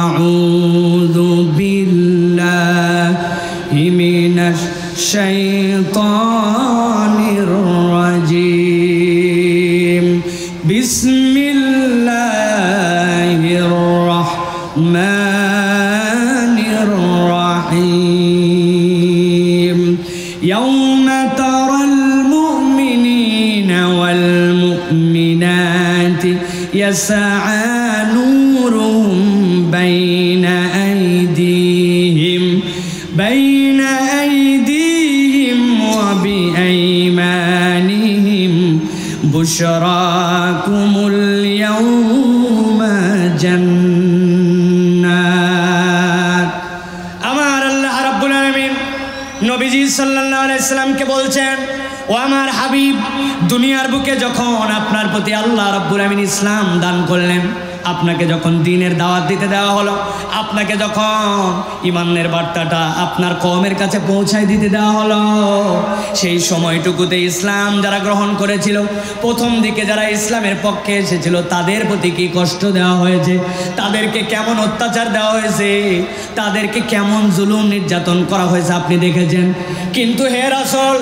আউযু বিল্লাহি মিনাশ শাইতানির রাজীম। বিসমিল্লাহির রাহমানির রাহিম। ইয়াউমা তারাল মুমিনিনা ওয়াল মুমিনাতি ইয়াসআ নূরুহুম বাইনা আইদিহিম ওয়া বিআইমানিহিম বুশরাকুমুল ইয়াউমা জান্নাত। আমার আল্লাহ রাব্বুল আলামিন নবীজি সাল্লাল্লাহু আলাইহি সাল্লামকে বলছেন, ও আমার হাবিব, দুনিয়ার বুকে যখন আপনার প্রতি আল্লাহ রাব্বুল আলামিন ইসলাম দান করলেন, আপনাকে যখন দ্বীনের দাওয়াত দিতে দেওয়া হলো, আপনাকে যখন ঈমানের বার্তাটা আপনার কওমের কাছে পৌঁছায় দিতে দেওয়া হলো, সেই সময়টুকুতে ইসলাম যারা গ্রহণ করেছিল, প্রথম দিকে যারা ইসলামের পক্ষে এসেছিল, তাদের প্রতি কি কষ্ট দেওয়া হয়েছে, তাদেরকে কেমন অত্যাচার দেওয়া হয়েছে, তাদেরকে কেমন জুলুম নির্যাতন করা হয়েছে আপনি দেখেছেন। কিন্তু হে রাসূল,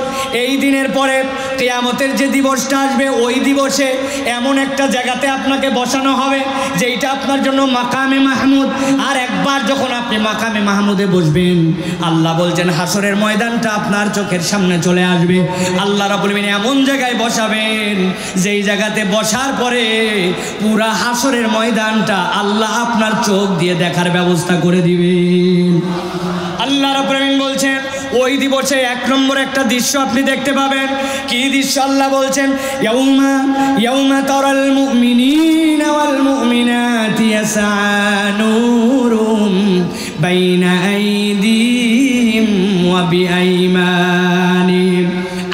এই দিনের পরে কিয়ামতের যে দিবসটা আসবে, ওই দিবসে এমন একটা জায়গাতে আপনাকে বসানো হবে যেটা আপনার জন্য মাকামে মাহমুদ। আর একবার যখন আপনি মাকামে মাহমুদে বসবেন, আল্লাহ বলছেন হাসরের ময়দানটা আপনার চোখের সামনে চলে আসবে। আল্লাহ রাব্বুল আলামিন এমন জায়গায় বসাবেন যেই জায়গাতে বসার পরে পুরা হাসরের ময়দানটা আল্লাহ আপনার চোখ দিয়ে দেখার ব্যবস্থা করে দিবেন। আল্লাহ রাব্বুল আলামিন বলছেন ওই দিবসে এক নম্বর একটা দৃশ্য আপনি দেখতে পাবেন। কি দৃশ্য? আল্লাহ বলছেন, ইয়াউমা তারাল মুমিনিনা ওয়াল মুমিনাতি ইয়াসআ নূরুহুম বাইনা আইদিহিম ওয়া বিআইমানিহিম।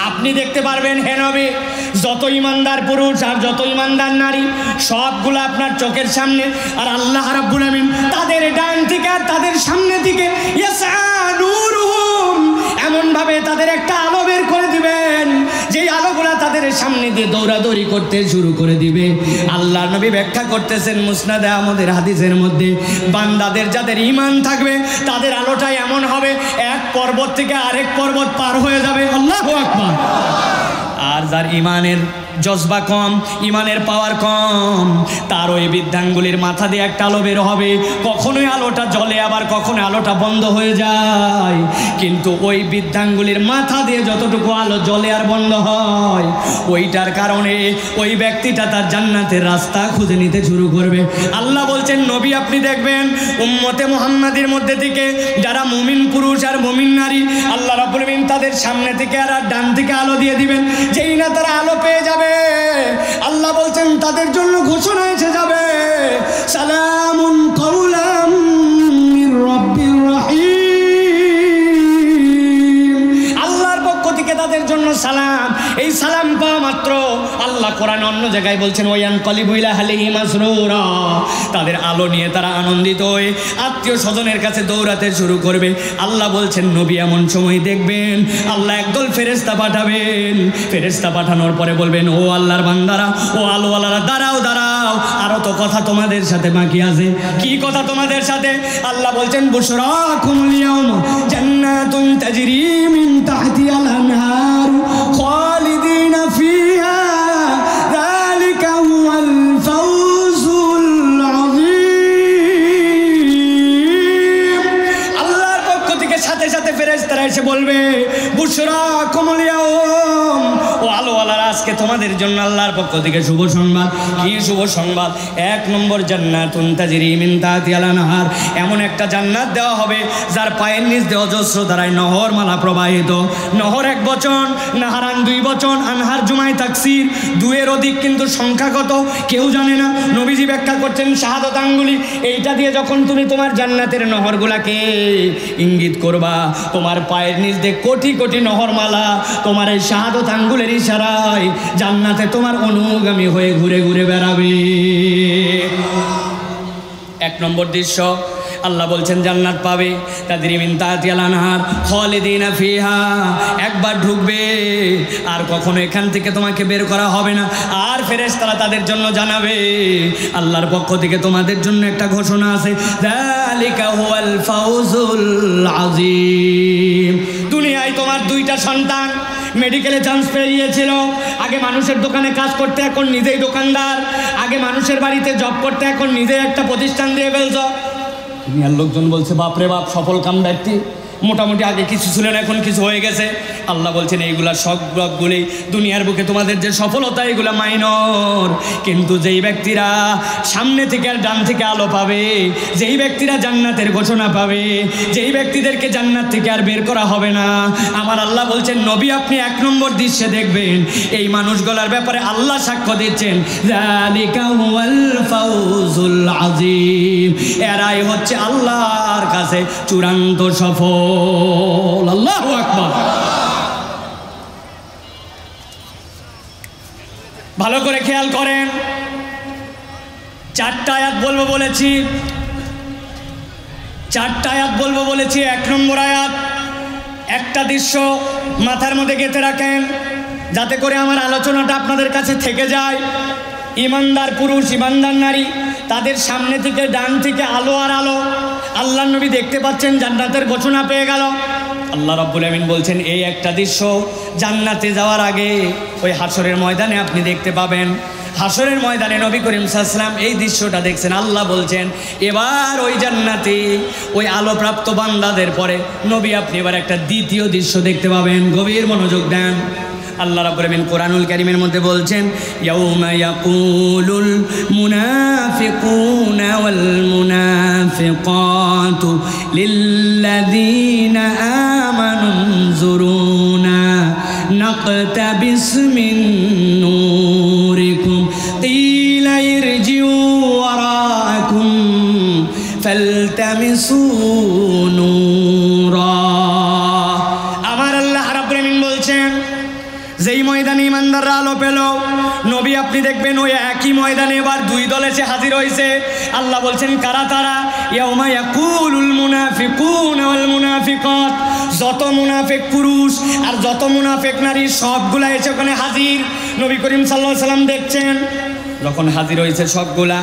আপনি দেখতে পারবেন হে নবী, যত ইমানদার পুরুষ আর যত ইমানদার নারী সবগুলো আপনার চোখের সামনে। আর আল্লাহ রাব্বুল আলামিন তাদের ডান থেকে আর তাদের সামনে থেকে ইয়াসআ নূরুহুম এমনভাবে তাদের একটা আলো বের করে দিবেন, যেই আলোগুলা তাদের সামনে দিয়ে দৌড়াদৌড়ি করতে শুরু করে দিবে। আল্লাহ নবী ব্যাখ্যা করতেছেন মুসনাদে আহমদের হাদিসের মধ্যে, বান্দাদের যাদের ঈমান থাকবে তাদের আলোটা এমন হবে এক পর্বত থেকে আরেক পর্বত পার হয়ে যাবে। আল্লাহু আকবার। আর যার ঈমানের জজবা কম, ঈমানের পাওয়ার কম, তার ওই বৃদ্ধাঙ্গুলির মাথা দিয়ে একটা আলো বের হবে। কখনোই আলোটা জ্বলে, আবার কখনো আলোটা বন্ধ হয়ে যায়। কিন্তু ওই বৃদ্ধাঙ্গুলির মাথা দিয়ে যতটুকু আলো জ্বলে আর বন্ধ হয়, ওইটার কারণে ওই ব্যক্তিটা তার জান্নাতের রাস্তা খুঁজে নিতে শুরু করবে। আল্লাহ বলছেন নবী আপনি দেখবেন উম্মতে মুহাম্মাদির মধ্যে থেকে যারা মুমিন পুরুষ আর মুমিন নারী, আল্লাহ রাব্বুল আলামিন তাদের সামনে থেকে আর ডান থেকে আলো দিয়ে দিবেন। যেই না তারা আলো পেয়ে যাবে, আল্লাহ বলছেন তাদের জন্য ঘোষণা এসে যাবে, সালামুন কাওলাম মির রাব্বির রহিম। আল্লাহর পক্ষ থেকে তাদের জন্য সালাম। এই সালাম পাওয়া মাত্র আল্লাহ কোরআন অন্য জায়গায় বলছেন, ওয়ান কলিবু ইলা আহলিহি মাসরুরা, তাদের আলো নিয়ে তারা আনন্দিত হয়ে আত্মীয় স্বজনের কাছে দৌড়াতে শুরু করবে। আল্লাহ বলছেন নবী এমন সময় দেখবেন আল্লাহ একদল ফেরেশতা পাঠাবেন। ফেরেশতা পাঠানোর পরে বলবেন, ও আল্লাহর বান্দারা, ও আলোওয়ালারা, দাঁড়াও দাঁড়াও, আরো তো কথা তোমাদের সাথে বাকি আছে। কি কথা তোমাদের সাথে? আল্লাহ বলছেন, বুশরাকুমুল ইয়াউমা জান্নাতুন তাজরি মিন তাহতিহাল আনহার খালিদিনা ফিহা যালিকা হুয়াল ফাওজুল আযীম। আল্লাহর পক্ষ থেকে সাথে সাথে ফেরেশতারা এসে বলবে, বুশরাকুমুল ইয়াউম, ও আলোওয়ালারা, আজকে তোমাদের জন্য আল্লাহর পক্ষ থেকে শুভ সংবাদ। কি শুভ সংবাদ? এক নম্বর, জান্নাতুন তাজরি মিন তাহতিহাল আনহার, এমন একটা জান্নাত দেওয়া হবে যার পায়ের নিচ দিয়ে অজস্র ধারায় নহর মালা প্রবাহিত। নহর এক বচন, নাহারান দুই বচন, আনহার জুমাই তাকসির, দুয়ের অধিক কিন্তু সংখ্যা কত কেউ জানে না। নবীজি ব্যাখ্যা করছেন শাহাদাত আঙ্গুলি, এইটা দিয়ে যখন তুমি তোমার জান্নাতের নহরগুলাকে ইঙ্গিত করবা, তোমার পায়ের নিচ দিয়ে কোটি কোটি নহর মালা তোমার এই শাহাদাত আঙ্গুলের ইশারায় জান্নাতে তোমার অনুগামী হয়ে ঘুরে ঘুরে বেড়াবে। এক নম্বর দৃশ্য। আল্লাহ বলছেন জান্নাত পাবে, তাজরি মিন তাহতিহাল আনহার খালিদিনা ফিহা, একবার ঢুকবে আর কখনো এখান থেকে তোমাকে বের করা হবে না। আর ফেরেশতারা তাদের জন্য জানাবে আল্লাহর পক্ষ থেকে তোমাদের জন্য একটা ঘোষণা আছে, যালিকা হুয়াল ফাউজুল আযীম। দুনিয়ায় তোমার দুইটা সন্তান মেডিকেলে চান্স পেয়ে গিয়েছিল, আগে মানুষের দোকানে কাজ করতে এখন নিজেই দোকানদার, আগে মানুষের বাড়িতে জব করতে এখন নিজেই একটা প্রতিষ্ঠান দিয়ে ফেলছ। দুনিয়ার লোকজন বলছে বাপরে বাপ সফল কাম ব্যক্তি, মোটামুটি আগে কিছু ছিলেন এখন কিছু হয়ে গেছে। আল্লাহ বলছেন এইগুলা সবগুলি দুনিয়ার বুকে তোমাদের যে সফলতা এগুলা মাইনর, কিন্তু যেই ব্যক্তিরা সামনে থেকে আর ডান থেকে আলো পাবে, যেই ব্যক্তিরা জান্নাতের ঘোষণা পাবে, যেই ব্যক্তিদেরকে জান্নাত থেকে আর বের করা হবে না, আমার আল্লাহ বলছেন নবী আপনি 1 নম্বর দৃশ্যে দেখবেন এই মানুষগুলোর ব্যাপারে আল্লাহ সাক্ষ্য দিচ্ছেন, যালিকা হুয়াল ফাউজুল আযীম, এরাই হচ্ছে আল্লাহর কাছে চূড়ান্ত সফল। আল্লাহু আকবার। ভালো করে খেয়াল করেন, 4টা আয়াত বলবো বলেছি, 4টা আয়াত বলবো বলেছি। 1 নম্বর আয়াত, একটা দৃশ্য মাথার মধ্যে গেঁথে রাখেন যাতে করে আমার আলোচনাটা আপনাদের কাছে থেকে যায়। ইমানদার পুরুষ, ইমানদার নারী, তাদের সামনে থেকে ডান থেকে আলো আর আলো। আল্লাহর নবী দেখতে পাচ্ছেন জান্নাতের ঘোষণা পেয়ে গেল। আল্লাহ রাব্বুল আমিন বলছেন এই একটা দৃশ্য জান্নাতে যাওয়ার আগে ওই হাসরের ময়দানে আপনি দেখতে পাবেন। হাসরের ময়দানে নবী করিম সাল্লাল্লাহু আলাইহি ওয়াসাল্লাম এই দৃশ্যটা দেখছেন। আল্লাহ বলছেন এবার ওই জান্নাতে ওই আলোপ্রাপ্ত বান্দাদের পরে নবী আপনি এবার একটা দ্বিতীয় দৃশ্য দেখতে পাবেন। গভীর মনোযোগ দেন। আল্লাহ রাব্বুল আমিন কোরআনুল কারীমের মধ্যে বলছেন, ইয়াউমা ইয়াকুলুল মুনাফিকুনা ওয়াল মুনাফিকাতু লিল্লাযীনা আমানু যুরুনা নাকতাবিস মিন নূরিকুম কিলা ইরজিউ ওয়ারাকুম ফালতামিসু নূরা। আমার আল্লাহ রাব্বুল আমিন বলছেন যেই ময়দানে ইমানদাররা আলো পেল, নবী আপনি দেখবেন ওই একই ময়দানে এবার 2 দল এসে হাজির হয়েছে। আল্লাহ বলছেন কারা তারা? ইয়াউমা ইয়াকুলুল মুনাফিকুনা ওয়াল মুনাফিকাত, যত মুনাফিক পুরুষ আর যত মুনাফিক নারী সবগুলা এসে ওখানে হাজির। নবী করিম সাল্লাল্লাহু আলাইহি ওয়াসাল্লাম দেখছেন যখন হাজির হয়েছে সবগুলা,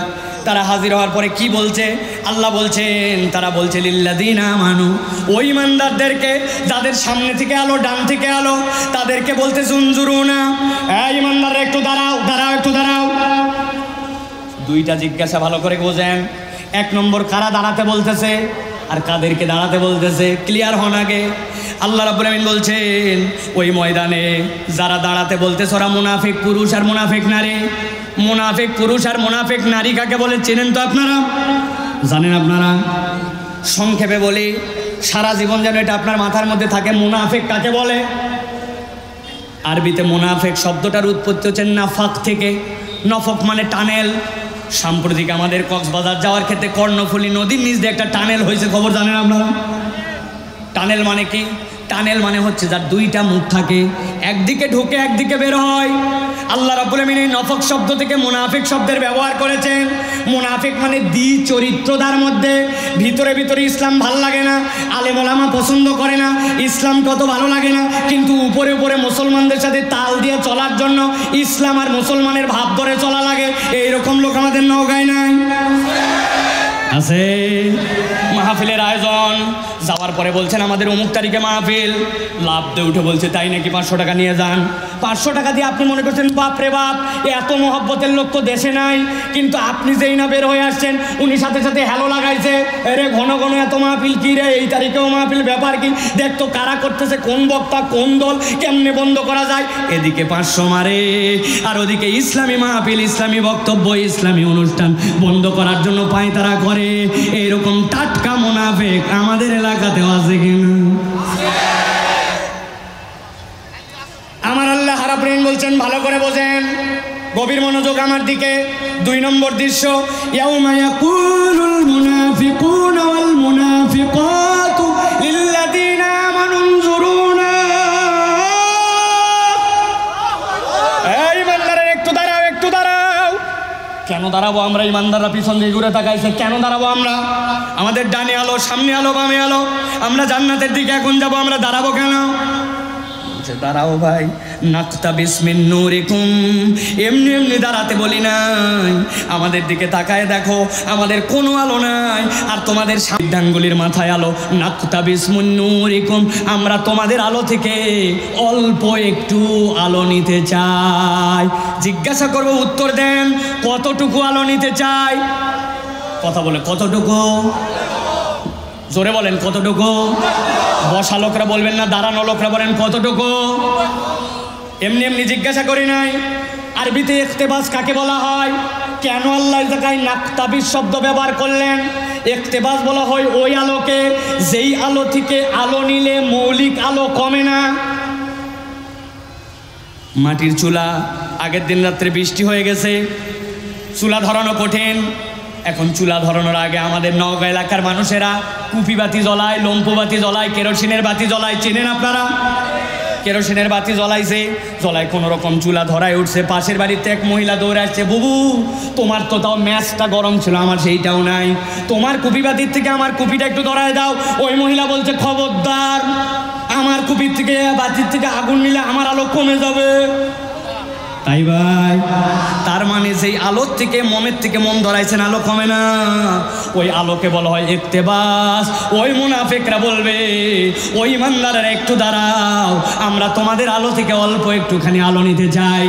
তারা হাজির হওয়ার পরে কি বলছে? আল্লাহ বলছেন, তারা বলছে লিল্লাযীনা আমানু, ওই ইমানদারদেরকে যাদের সামনে থেকে আলো ডান থেকে আলো, তাদেরকে বলতে উনজুরুনা, এই ইমানদাররা একটু দাঁড়াও দাঁড়াও একটু দাঁড়াও। 2টা জিজ্ঞাসা ভালো করে বোঝেন। 1 নম্বর কারা দাঁড়াতে বলতেছে আর কাদেরকে দাঁড়াতে বলতেছে, ক্লিয়ার হন আগে। আল্লাহ রাব্বুল আমিন বলছেন ওই ময়দানে যারা দাঁড়াতে বলতেছে ওরা মুনাফিক পুরুষ আর মুনাফিক নারী। মুনাফিক পুরুষ আর মুনাফিক নারী কাকে বলে চেনেন তো আপনারা? জানেন আপনারা? সংক্ষেপে বলি, সারা জীবন যেন এটা আপনার মাথার মধ্যে থাকে। মুনাফিক কাকে বলে? আরবিতে মুনাফিক শব্দটার উৎপত্তি হচ্ছে নাফাক থেকে। নফক মানে টানেল। সাম্প্রতিক আমাদের কক্সবাজার যাওয়ার ক্ষেত্রে কর্ণফুলী নদীর নিচ দিয়ে একটা টানেল হয়েছে, খবর জানেন আপনারা? টানেল মানে কি? টানেল মানে হচ্ছে যার 2টা মুখ থাকে, একদিকে ঢোকে একদিকে বের হয়। আল্লাহ রাব্বুল আমিন এই নফক শব্দ থেকে মুনাফিক শব্দের ব্যবহার করেছেন। মুনাফিক মানে চরিত্রদার মধ্যে ভিতরে ভিতরে ইসলাম ভালো লাগে না, আলেম ওলামা পছন্দ করে না, ইসলাম কত ভালো লাগে না, কিন্তু উপরে উপরে মুসলমানদের সাথে তাল দিয়ে চলার জন্য ইসলাম আর মুসলমানের ভাব ধরে চলা লাগে। এইরকম লোক আমাদের নওগাঁয় নাই? আছে। মাহফিলের আয়োজন যাওয়ার পরে বলছেন আমাদের অমুক তারিখে মাহফিল, লাভ দিয়ে উঠে বলছে তাই নাকি 500 টাকা নিয়ে যান। 500 টাকা দিয়ে আপনি মনে করছেন বাপ রে বাপ, এত মহব্বতের লোক তো দেশে নাই, কিন্তু আপনি যেই না বের হয়ে আসছেন উনি সাথে সাথে হ্যালো লাগাইছে, এরে ঘন ঘন এত মাহফিল কি রে, এই তারিখেও মাহফিল, ব্যাপার কি, দেখতো কারা করতেছে, কোন বক্তা কোন দল, কেমনে বন্ধ করা যায়। এদিকে 500 মারে আর ওদিকে ইসলামী মাহফিল, ইসলামী বক্তব্য, ইসলামী অনুষ্ঠান বন্ধ করার জন্য পায়তারা করে। এইরকম টাটকা মুনাফিক আমাদের এলাকাতেও আছে কিনা? আমার আল্লাহ রাব্বুল আমিন বলছেন ভালো করে বোঝেন, গভীর মনোযোগ আমার দিকে। 2 নম্বর দৃশ্য, ইয়াউমা ইয়াকুলুল মুনাফিকুনা ওয়াল মুনাফিকাতু লিল্লাযীনা আমানু উনজুরুনা। এই ইমানদারের একটু দাঁড়াও একটু দাঁড়াও। কেন দাঁড়াবো আমরা? ইমানদাররা পিছন দিয়ে ঘুরে তাকাইছে, কেন দাঁড়াবো আমরা? আমাদের ডানে আলো, সামনে আলো, বামে আলো, আমরা জান্নাতের দিকে এখন যাব, আমরা দাঁড়াবো কেন? দাঁড়াও ভাই, নাকতাবিস মিন নূরিকুম, এমনি এমনি দাঁড়াতে বলি নাই, আমাদের দিকে তাকায় দেখো, আমাদের কোনো আলো নাই, আর তোমাদের সিদ্ধাঙ্গুলির মাথায় আলো। নাকতাবিস মিন নূরিকুম, আমরা তোমাদের আলো থেকে অল্প একটু আলো নিতে চাই। জিজ্ঞাসা করবো, উত্তর দেন, কতটুকু আলো নিতে চাই? কথা বলে কতটুকু? জোরে বলেন কতটুকু? বসা লোকরা বলবেন না, দাঁড়ানো লোকরা বলেন কতটুকু? এমনি এমনি জিজ্ঞাসা করি নাই। আরবিতে ইখতিবাস কাকে বলা হয়? কেন আল্লাহ এই জায়গায় নাকতাবিস শব্দ ব্যবহার করলেন? ইখতিবাস বলা হয় ওই আলোকে যেই আলো থেকে আলো নিলে মৌলিক আলো কমে না। মাটির চুলা, আগের দিন রাত্রে বৃষ্টি হয়ে গেছে, চুলা ধরানো কঠিন। এখন চুলা ধরানোর আগে আমাদের নওগাঁ এলাকার মানুষেরা কুপি বাতি জ্বলায়, লম্পু বাতি জ্বলায়, কেরোসিনের বাতি জ্বলায়। চেনেন আপনারা? কেরোসিনের বাতি জ্বলাইছে, জ্বলায় কোনো রকম চুলা ধরায় উঠছে। পাশের বাড়িতে এক মহিলা দৌড়ে আসছে, বুবু তোমার তো তাও ম্যাচটা গরম ছিল, আমার সেইটাও নাই, তোমার কুপি বাতির থেকে আমার কুপিটা একটু ধরায় দাও। ওই মহিলা বলছে, খবরদার, আমার কুপির থেকে বাতির থেকে আগুন নিলে আমার আলো কমে যাবে। তাই ভাই, তার মানে সেই আলোর থেকে, মোমের থেকে মন ধরাইছেন, আলো কমে না। ওই আলোকে বলা হয় ইখতিবাস। ওই মুনাফিকরা বলবে, ওই ইমানদারেরা একটু দাঁড়াও, আমরা তোমাদের আলো থেকে অল্প একটুখানি আলো নিতে চাই।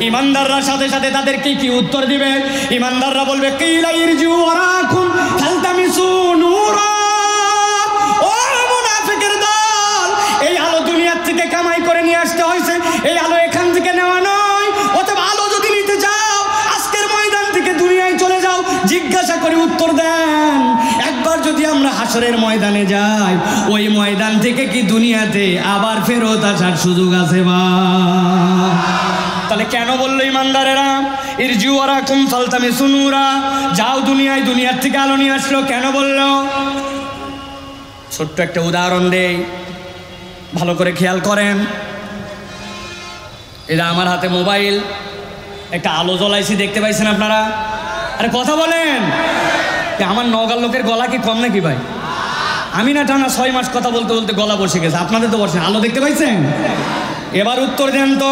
ইমানদাররা সাথে সাথে তাদেরকে কি উত্তর দিবে? ইমানদাররা বলবে, কিলা ইরজিউ ওয়ারাকুম ফালতামিসু নূরা। ও মুনাফিকের দল, এই আলো দুনিয়ার থেকে কামাই করে নিয়ে আসতে হয়েছে, এই আলো এখান থেকে নেওয়া নয়। জিজ্ঞাসা করে উত্তর দেন, একবার যদি আমরা হাসরের ময়দানে যাই, ওই ময়দান থেকে কি দুনিয়াতে আবার ফেরত আসার সুযোগ আছে? বা তাহলে কেন বললো ইমানদারেরা ইরজিউ ওয়ারাকুম ফালতামিসু নূরা, যাও দুনিয়ায়, দুনিয়ার থেকে আলো নিয়ে আসলো? কেন বললো? ছোট্ট একটা উদাহরণ দেই, ভালো করে খেয়াল করেন। এটা আমার হাতে মোবাইল, একটা আলো জ্বলাইছি, দেখতে পাইছেন আপনারা? আরে কথা বলেন, আমার নওগাঁর লোকের গলা কি কম নাকি ভাই? আমি না টানা 6 মাস কথা বলতে বলতে গলা বসে গেছে, আপনাদের তো বসে। আলো দেখতে পাইছেন? এবার উত্তর দেন তো,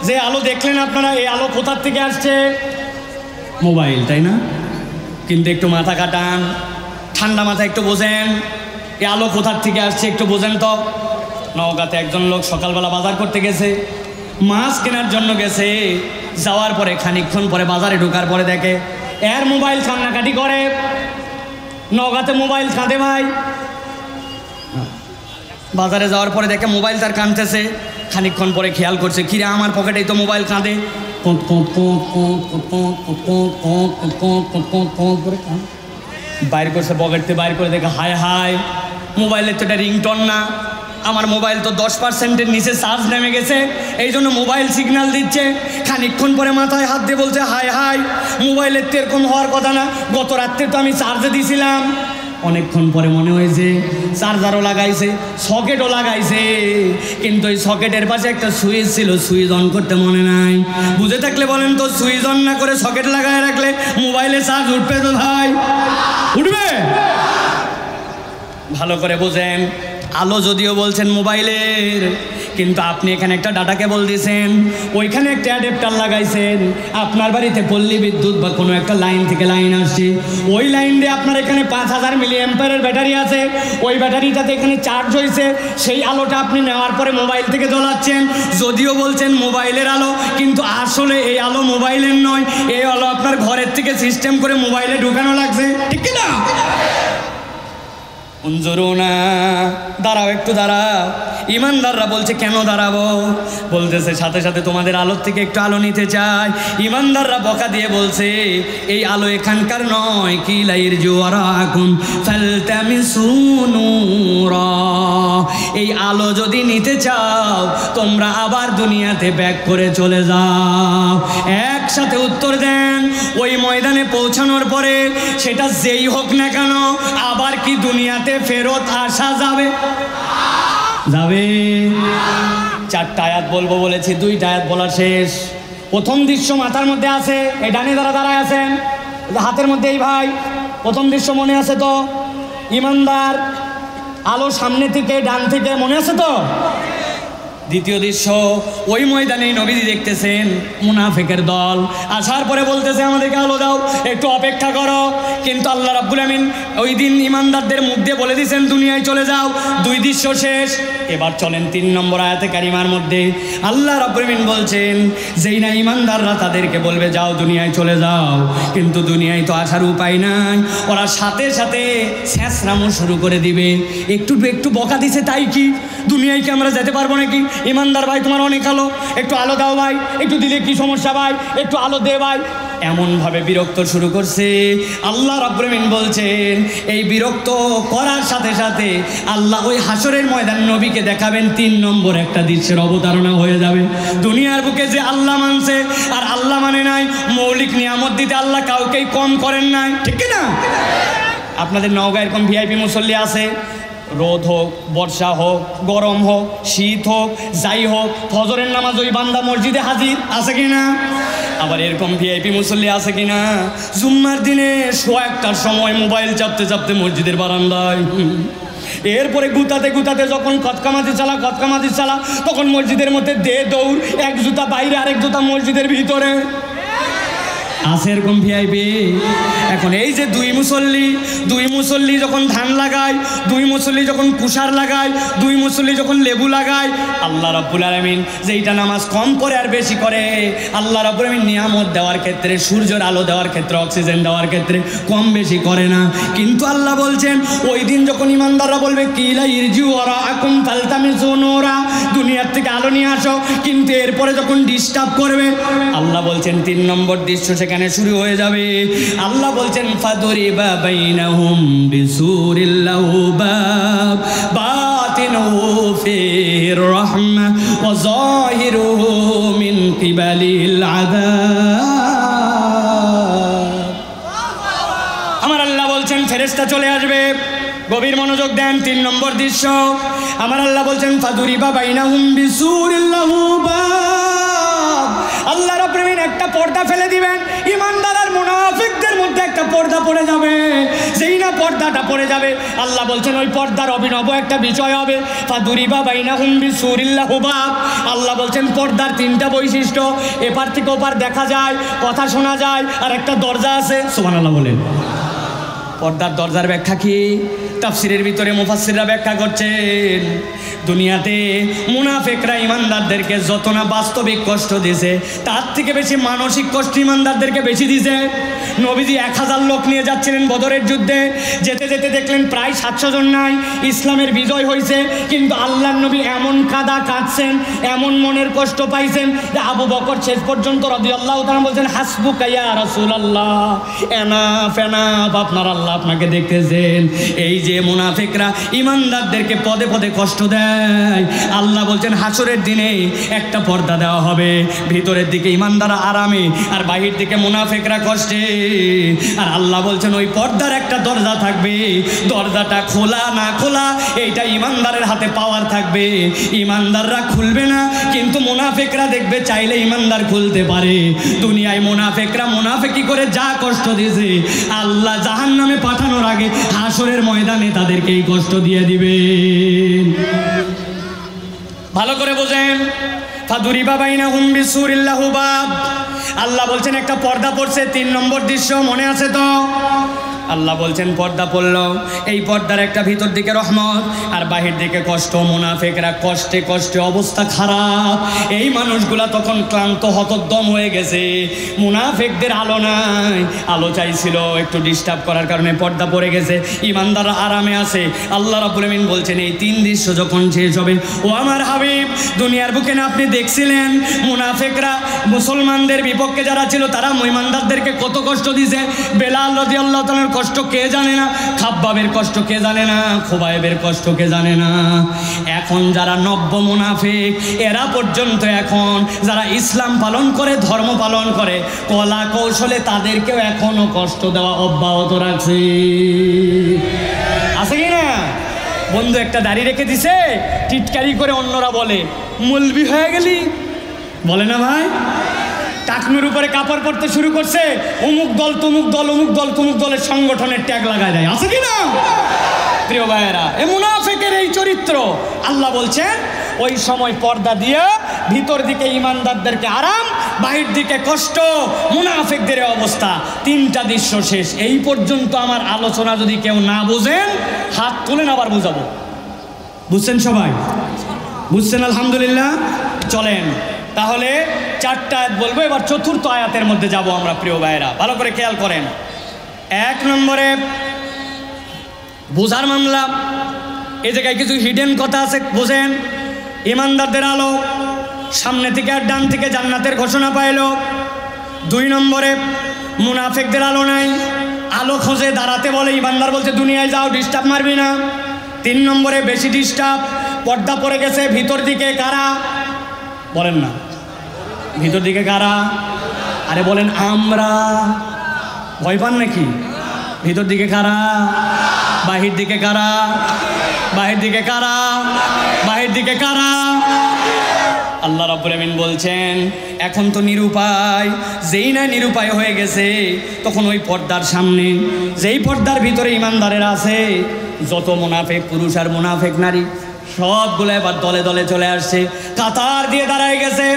যে আলো দেখলেন আপনারা, এই আলো কোথার থেকে আসছে? মোবাইল, তাই না? কিন্তু একটু মাথা কাটান, ঠান্ডা মাথা একটু বোঝেন, এই আলো কোথার থেকে আসছে একটু বোঝেন তো। নওগাঁতে একজন লোক সকালবেলা বাজার করতে গেছে, মাছ কেনার জন্য গেছে। যাওয়ার পরে খানিকক্ষণ পরে বাজারে ঢোকার পরে দেখে এর মোবাইল কান্নাকাটি করে। নওগাঁতে মোবাইল কাঁদে ভাই। বাজারে যাওয়ার পরে দেখে মোবাইল তার কাঁদতেছে। খানিকক্ষণ পরে খেয়াল করছে, কিরে আমার পকেটেই তো মোবাইল কাঁদে। বাইর করছে পকেট থেকে, বাইর করে দেখে হায় হায়, মোবাইলের তো এটা রিংটোন না, আমার মোবাইল তো 10%-এর নিচে চার্জ নেমে গেছে, এই জন্য মোবাইল সিগন্যাল দিচ্ছে। খানিকক্ষণ পরে মাথায় হাত দিয়ে বলছে, হায় হায়, মোবাইলের তো এরকম হওয়ার কথা না, গত রাত্রে তো আমি চার্জে দিয়েছিলাম। অনেকক্ষণ পরে মনে হয়েছে চার্জারও লাগাইছে, সকেটও লাগাইছে, কিন্তু ওই সকেটের পাশে একটা সুইচ ছিল, সুইচ অন করতে মনে নাই। বুঝে থাকলে বলেন তো, সুইচ অন না করে সকেট লাগায় রাখলে মোবাইলে চার্জ উঠবে তো ভাই? উঠবে? ভালো করে বোঝেন, আলো যদিও বলছেন মোবাইলের, কিন্তু আপনি এখানে একটা ডাটা কেবল দিয়েছেন, ওইখানে একটা অ্যাডাপ্টার লাগাইছেন। আপনার বাড়িতে পল্লী বিদ্যুৎ বা কোনো একটা লাইন থেকে লাইন আসছে, ওই লাইন দিয়ে আপনার এখানে 5000 মিলি অ্যাম্পিয়ারের ব্যাটারি আছে, ওই ব্যাটারিটাতে এখানে চার্জ হয়েছে, সেই আলোটা আপনি নেওয়ার পরে মোবাইল থেকে জ্বলাচ্ছেন। যদিও বলছেন মোবাইলের আলো, কিন্তু আসলে এই আলো মোবাইলের নয়, এই আলো আপনার ঘরের থেকে সিস্টেম করে মোবাইলে ঢুকানো লাগছে, ঠিক না? উনজুরুনা, দাঁড়াও একটু দাঁড়াও। ইমানদাররা বলছে, কেন দাঁড়াবো? বলতেছে সাথে সাথে তোমাদের আলোর থেকে একটু আলো নিতে চাই। ইমানদাররা বকা দিয়ে বলছে, এই আলো এখানকার নয়, কি লাইর জোয়ারাকুম ফালতামিসু নূরা, এই আলো যদি নিতে চাও তোমরা আবার দুনিয়াতে ব্যাক করে চলে যাও। একসাথে উত্তর দেন, ওই ময়দানে পৌঁছানোর পরে সেটা যেই হোক না কেন, আবার কি দুনিয়াতে ফেরত আসা যাবে? যাবে। 4টা আয়াত বলবো বলেছি, 2টা আয়াত বলা শেষ। প্রথম দৃশ্য মাথার মধ্যে আছে, এই ডানে যারা দাঁড়ায় আছেন হাতের মধ্যে এই ভাই প্রথম দৃশ্য মনে আছে তো? ইমানদার আলো সামনে থেকে ডান থেকে, মনে আছে তো? দ্বিতীয় দৃশ্য ওই ময়দানে নবীজি দেখতেছেন মুনাফিকের দল আসার পরে বলতেছে আমাদেরকে আলো দাও, একটু অপেক্ষা করো। কিন্তু আল্লাহ রাব্বুল আমিন ওই দিন ইমানদারদের মুখ দিয়ে বলে দিয়েছেন দুনিয়ায় চলে যাও। দুই দৃশ্য শেষ, এবার চলেন 3 নম্বর আয়াতে কারিমার মধ্যে। আল্লাহ রাব্বুল আমিন বলছেন যেই না ইমানদাররা তাদেরকে বলবে যাও দুনিয়ায় চলে যাও, কিন্তু দুনিয়ায় তো আসার উপায় নাই, ওরা সাথে সাথে ছ্যাঁচড়ামো শুরু করে দিবে। একটু একটু বকা দিছে তাই কি দুনিয়ায় কি আমরা যেতে পারবো নাকি? ইমানদার ভাই তোমার অনেক আলো, একটু আলো দাও ভাই, একটু দিলে কি সমস্যা ভাই, একটু আলো দে ভাই, এমনভাবে বিরক্ত শুরু করছে। আল্লাহ রাব্বুল আমিন বলছেন এই বিরক্ত করার সাথে সাথে আল্লাহ ওই হাসরের ময়দান নবীকে দেখাবেন 3 নম্বর একটা দৃশ্যের অবতারণা হয়ে যাবে। দুনিয়ার বুকে যে আল্লাহ মানছে আর আল্লাহ মানে নাই, মৌলিক নিয়ামত দিতে আল্লাহ কাউকেই কম করেন নাই, ঠিক না? আপনাদের নওগাঁ এরকম ভিআইপি মুসল্লি আছে, রোদ হোক, বর্ষা হোক, গরম হোক, শীত হোক, যাই হোক, ফজরের নামাজ ওই বান্দা মসজিদে হাজির আছে কি না? আবার এরকম ভিআইপি মুসল্লি আছে কি না জুম্মার দিনে 1টার সময় মোবাইল চাপতে চাপতে মসজিদের বারান্দায়, এরপরে গুতাতে গুতাতে যখন কতকামাতি চালা তখন মসজিদের মধ্যে দে দৌড়, এক জুতা বাইরে আরেক জুতা মসজিদের ভিতরে, আছে এরকম ভিআইপি। এখন এই যে দুই মুসল্লি যখন ধান লাগায়, দুই মুসল্লি যখন কুষার লাগায়, দুই মুসল্লি যখন লেবু লাগায়, আল্লাহ রাব্বুল আলামিন যেইটা নামাজ কম করে আর বেশি করে, আল্লাহ রাব্বুল আলামিন নিয়ামত দেওয়ার ক্ষেত্রে, সূর্যের আলো দেওয়ার ক্ষেত্রে, অক্সিজেন দেওয়ার ক্ষেত্রে কম বেশি করে না। কিন্তু আল্লাহ বলছেন ওই দিন যখন ইমানদাররা বলবে কিলা ইরজিউ ওয়ারাআকুম ফালতামিসু নূরা, দুনিয়ার থেকে আলো নিয়ে আসো, কিন্তু এরপরে যখন ডিস্টার্ব করবে আল্লাহ বলছেন 3 নম্বর দৃশ্য সেখানে শুরু হয়ে যাবে। আল্লাহ বলছেন ফাদরিবা বাইনাহুম বিসুরিল লাহু বাব বাতিনুহু ফির রাহমা ওয়া যাহিরুহু মিন কিবালিল আযাব। আমার আল্লাহ বলছেন ফেরেশতা চলে আসবে, গভীর মনোযোগ দেন। 3 নম্বর দৃশ্য আমার আল্লাহ বলছেন ফাদরিবা বাইনাহুম বিসুরিল লাহু বাব, আল্লাহ রাব্বুল আমিন একটা পর্দা ফেলে দিবেন, ইমানদার আর মুনাফিকদের মধ্যে একটা পর্দা পড়ে যাবে। যেই না পর্দাটা পড়ে যাবে আল্লাহ বলছেন ওই পর্দার অভিনব একটা বিষয় হবে, ফাদুরিবা বাইনাহুম বিসুরিল লাহু বাব। আল্লাহ বলছেন পর্দার 3টা বৈশিষ্ট্য, এপার থেকে ওপার দেখা যায়, কথা শোনা যায়, আর একটা দরজা আছে। সুবহানাল্লাহ বলেন। পর্দার দরজার ব্যাখ্যা কি? তাফসিরের ভিতরে মুফাসসিররা ব্যাখ্যা করছেন দুনিয়াতে মুনাফিকরা ইমানদারদেরকে যত না বাস্তবিক কষ্ট দিয়েছে তার থেকে বেশি মানসিক কষ্ট ইমানদারদেরকে বেশি দিয়েছে। নবীজি 1000 লোক নিয়ে যাচ্ছিলেন বদরের যুদ্ধে, যেতে যেতে দেখলেন প্রায় 700 জন নাই, ইসলামের বিজয় হয়েছে, কিন্তু আল্লাহর নবী এমন কাঁদছেন, এমন মনের কষ্ট পাইছেন যে আবু বকর শেষ পর্যন্ত রাদিয়াল্লাহু তাআলা বলছেন হাসবুকা ইয়া রাসূলুল্লাহ, এনাফ এনাফ, আপনার আল্লাহ আপনাকে দেখতেছেন। এই যে মুনাফিকরা ইমানদারদেরকে পদে পদে কষ্ট দেয়, আল্লাহ বলছেন হাসরের দিনে একটা পর্দা দেওয়া হবে, ভিতরের দিকে ইমানদাররা আরামে আর বাহির দিকে মুনাফিকরা কষ্টে। আর আল্লাহ বলছেন ওই পর্দার একটা দরজা থাকবে, দরজাটা খোলা না খোলা এইটা ইমানদারের হাতে পাওয়ার থাকবে, ইমানদাররা খুলবে না, কিন্তু মুনাফিকরা দেখবে চাইলে ইমানদার খুলতে পারে। দুনিয়ায় মুনাফিকরা মুনাফিকি করে যা কষ্ট দিয়েছে আল্লাহ জাহান্নামে পাঠানোর আগে হাসরের ময়দানে তাদেরকে এই কষ্ট দিয়ে দিবে। ভালো করে বোঝেন। ফাদুরিবা বাইনাহুম বিসুরিল লাহু বাব, আল্লাহ বলছেন একটা পর্দা পড়ছে। 3 নম্বর দৃশ্য মনে আছে তো? আল্লাহ বলছেন পর্দা পড়লো, এই পর্দার একটা ভিতর দিকে রহমত আর বাহির দিকে কষ্ট। মুনাফিকরা কষ্টে কষ্টে অবস্থা খারাপ, এই মানুষগুলা তখন ক্লান্ত হতোদ্যম হয়ে গেছে। মুনাফিকদের আলো নাই, আলো চাইছিল, একটু ডিস্টার্ব করার কারণে পর্দা পড়ে গেছে, ইমানদাররা আরামে আছে। আল্লাহ রাব্বুল আমিন বলছেন এই 3 দৃশ্য যখন শেষ হবে, ও আমার হাবিব দুনিয়ার বুকে না আপনি দেখছিলেন মুনাফিকরা মুসলমানদের বিপক্ষে যারা ছিল তারা ইমানদারদেরকে কত কষ্ট দিয়েছে। বেলাল রাদিয়াল্লাহু তাআলার কষ্ট কে জানে না, খাব্বাবের কষ্ট কে জানে না, খুবাইবের কষ্ট কে জানে না। এখন যারা নব্য মুনাফিক এরা পর্যন্ত এখন যারা ইসলাম পালন করে, ধর্ম পালন করে, কলা কৌশলে তাদেরকেও এখনো কষ্ট দেওয়া অব্যাহত রাখছে। আছে কি না? বন্ধু একটা দাড়ি রেখে দিছে, টিটকারি করে অন্যরা বলে মৌলবি হয়ে গেলি, বলে না ভাই? টাকনুর উপরে কাপড় পরতে শুরু করছে, অমুক দল তমুক দল, অমুক দল তমুক দলের সংগঠনের ট্যাগ লাগায় দেয়, আছে কি না? প্রিয় ভাইয়েরা, এ মুনাফিকের এই চরিত্র। আল্লাহ বলছেন ওই সময় পর্দা দিয়ে ভিতর দিকে ইমানদারদেরকে আরাম, বাহির দিকে কষ্ট, মুনাফিকদের অবস্থা। তিনটা দৃশ্য শেষ। এই পর্যন্ত আমার আলোচনা যদি কেউ না বোঝেন হাত তুলেন, আবার বুঝাবো। বুঝছেন সবাই? বুঝছেন? আলহামদুলিল্লাহ। চলেন তাহলে চারটা আয়াত বলবো, এবার চতুর্থ আয়াতের মধ্যে যাব আমরা। প্রিয় ভাইয়েরা, ভালো করে খেয়াল করেন। এক নম্বরে বোঝার মামলা। এই জায়গায় কিছু হিডেন কথা আছে, বোঝেন। ইমানদারদের আলো, সামনে থেকে আর ডান থেকে জান্নাতের ঘোষণা পাইল। 2 নম্বরে মুনাফিকদের আলো নাই, আলো খোঁজে দাঁড়াতে বলে। ইমানদার বলছে দুনিয়ায় যাও, ডিস্টার্ব মারবি না। 3 নম্বরে বেশি ডিস্টার্ব, পর্দা পড়ে গেছে। ভিতর দিকে কারা? বলেন না, ভিতর দিকে কারা? আরে বলেন আমরা। ভয় পান নাকি? ভিতর দিকে কারা? বাহির দিকে কারা? বাহির দিকে কারা? বাহির দিকে কারা? আল্লাহ রাব্বুল আমিন বলছেন এখন তো নিরুপায়। যেই না নিরুপায় হয়ে গেছে, তখন ওই পর্দার সামনে, যেই পর্দার ভিতরে ইমানদারেরা আছে, যত মুনাফিক পুরুষ আর মুনাফিক নারী সবগুলো এবার দলে দলে চলে আসছে, কাতার দিয়ে দাঁড়ায় গেছে।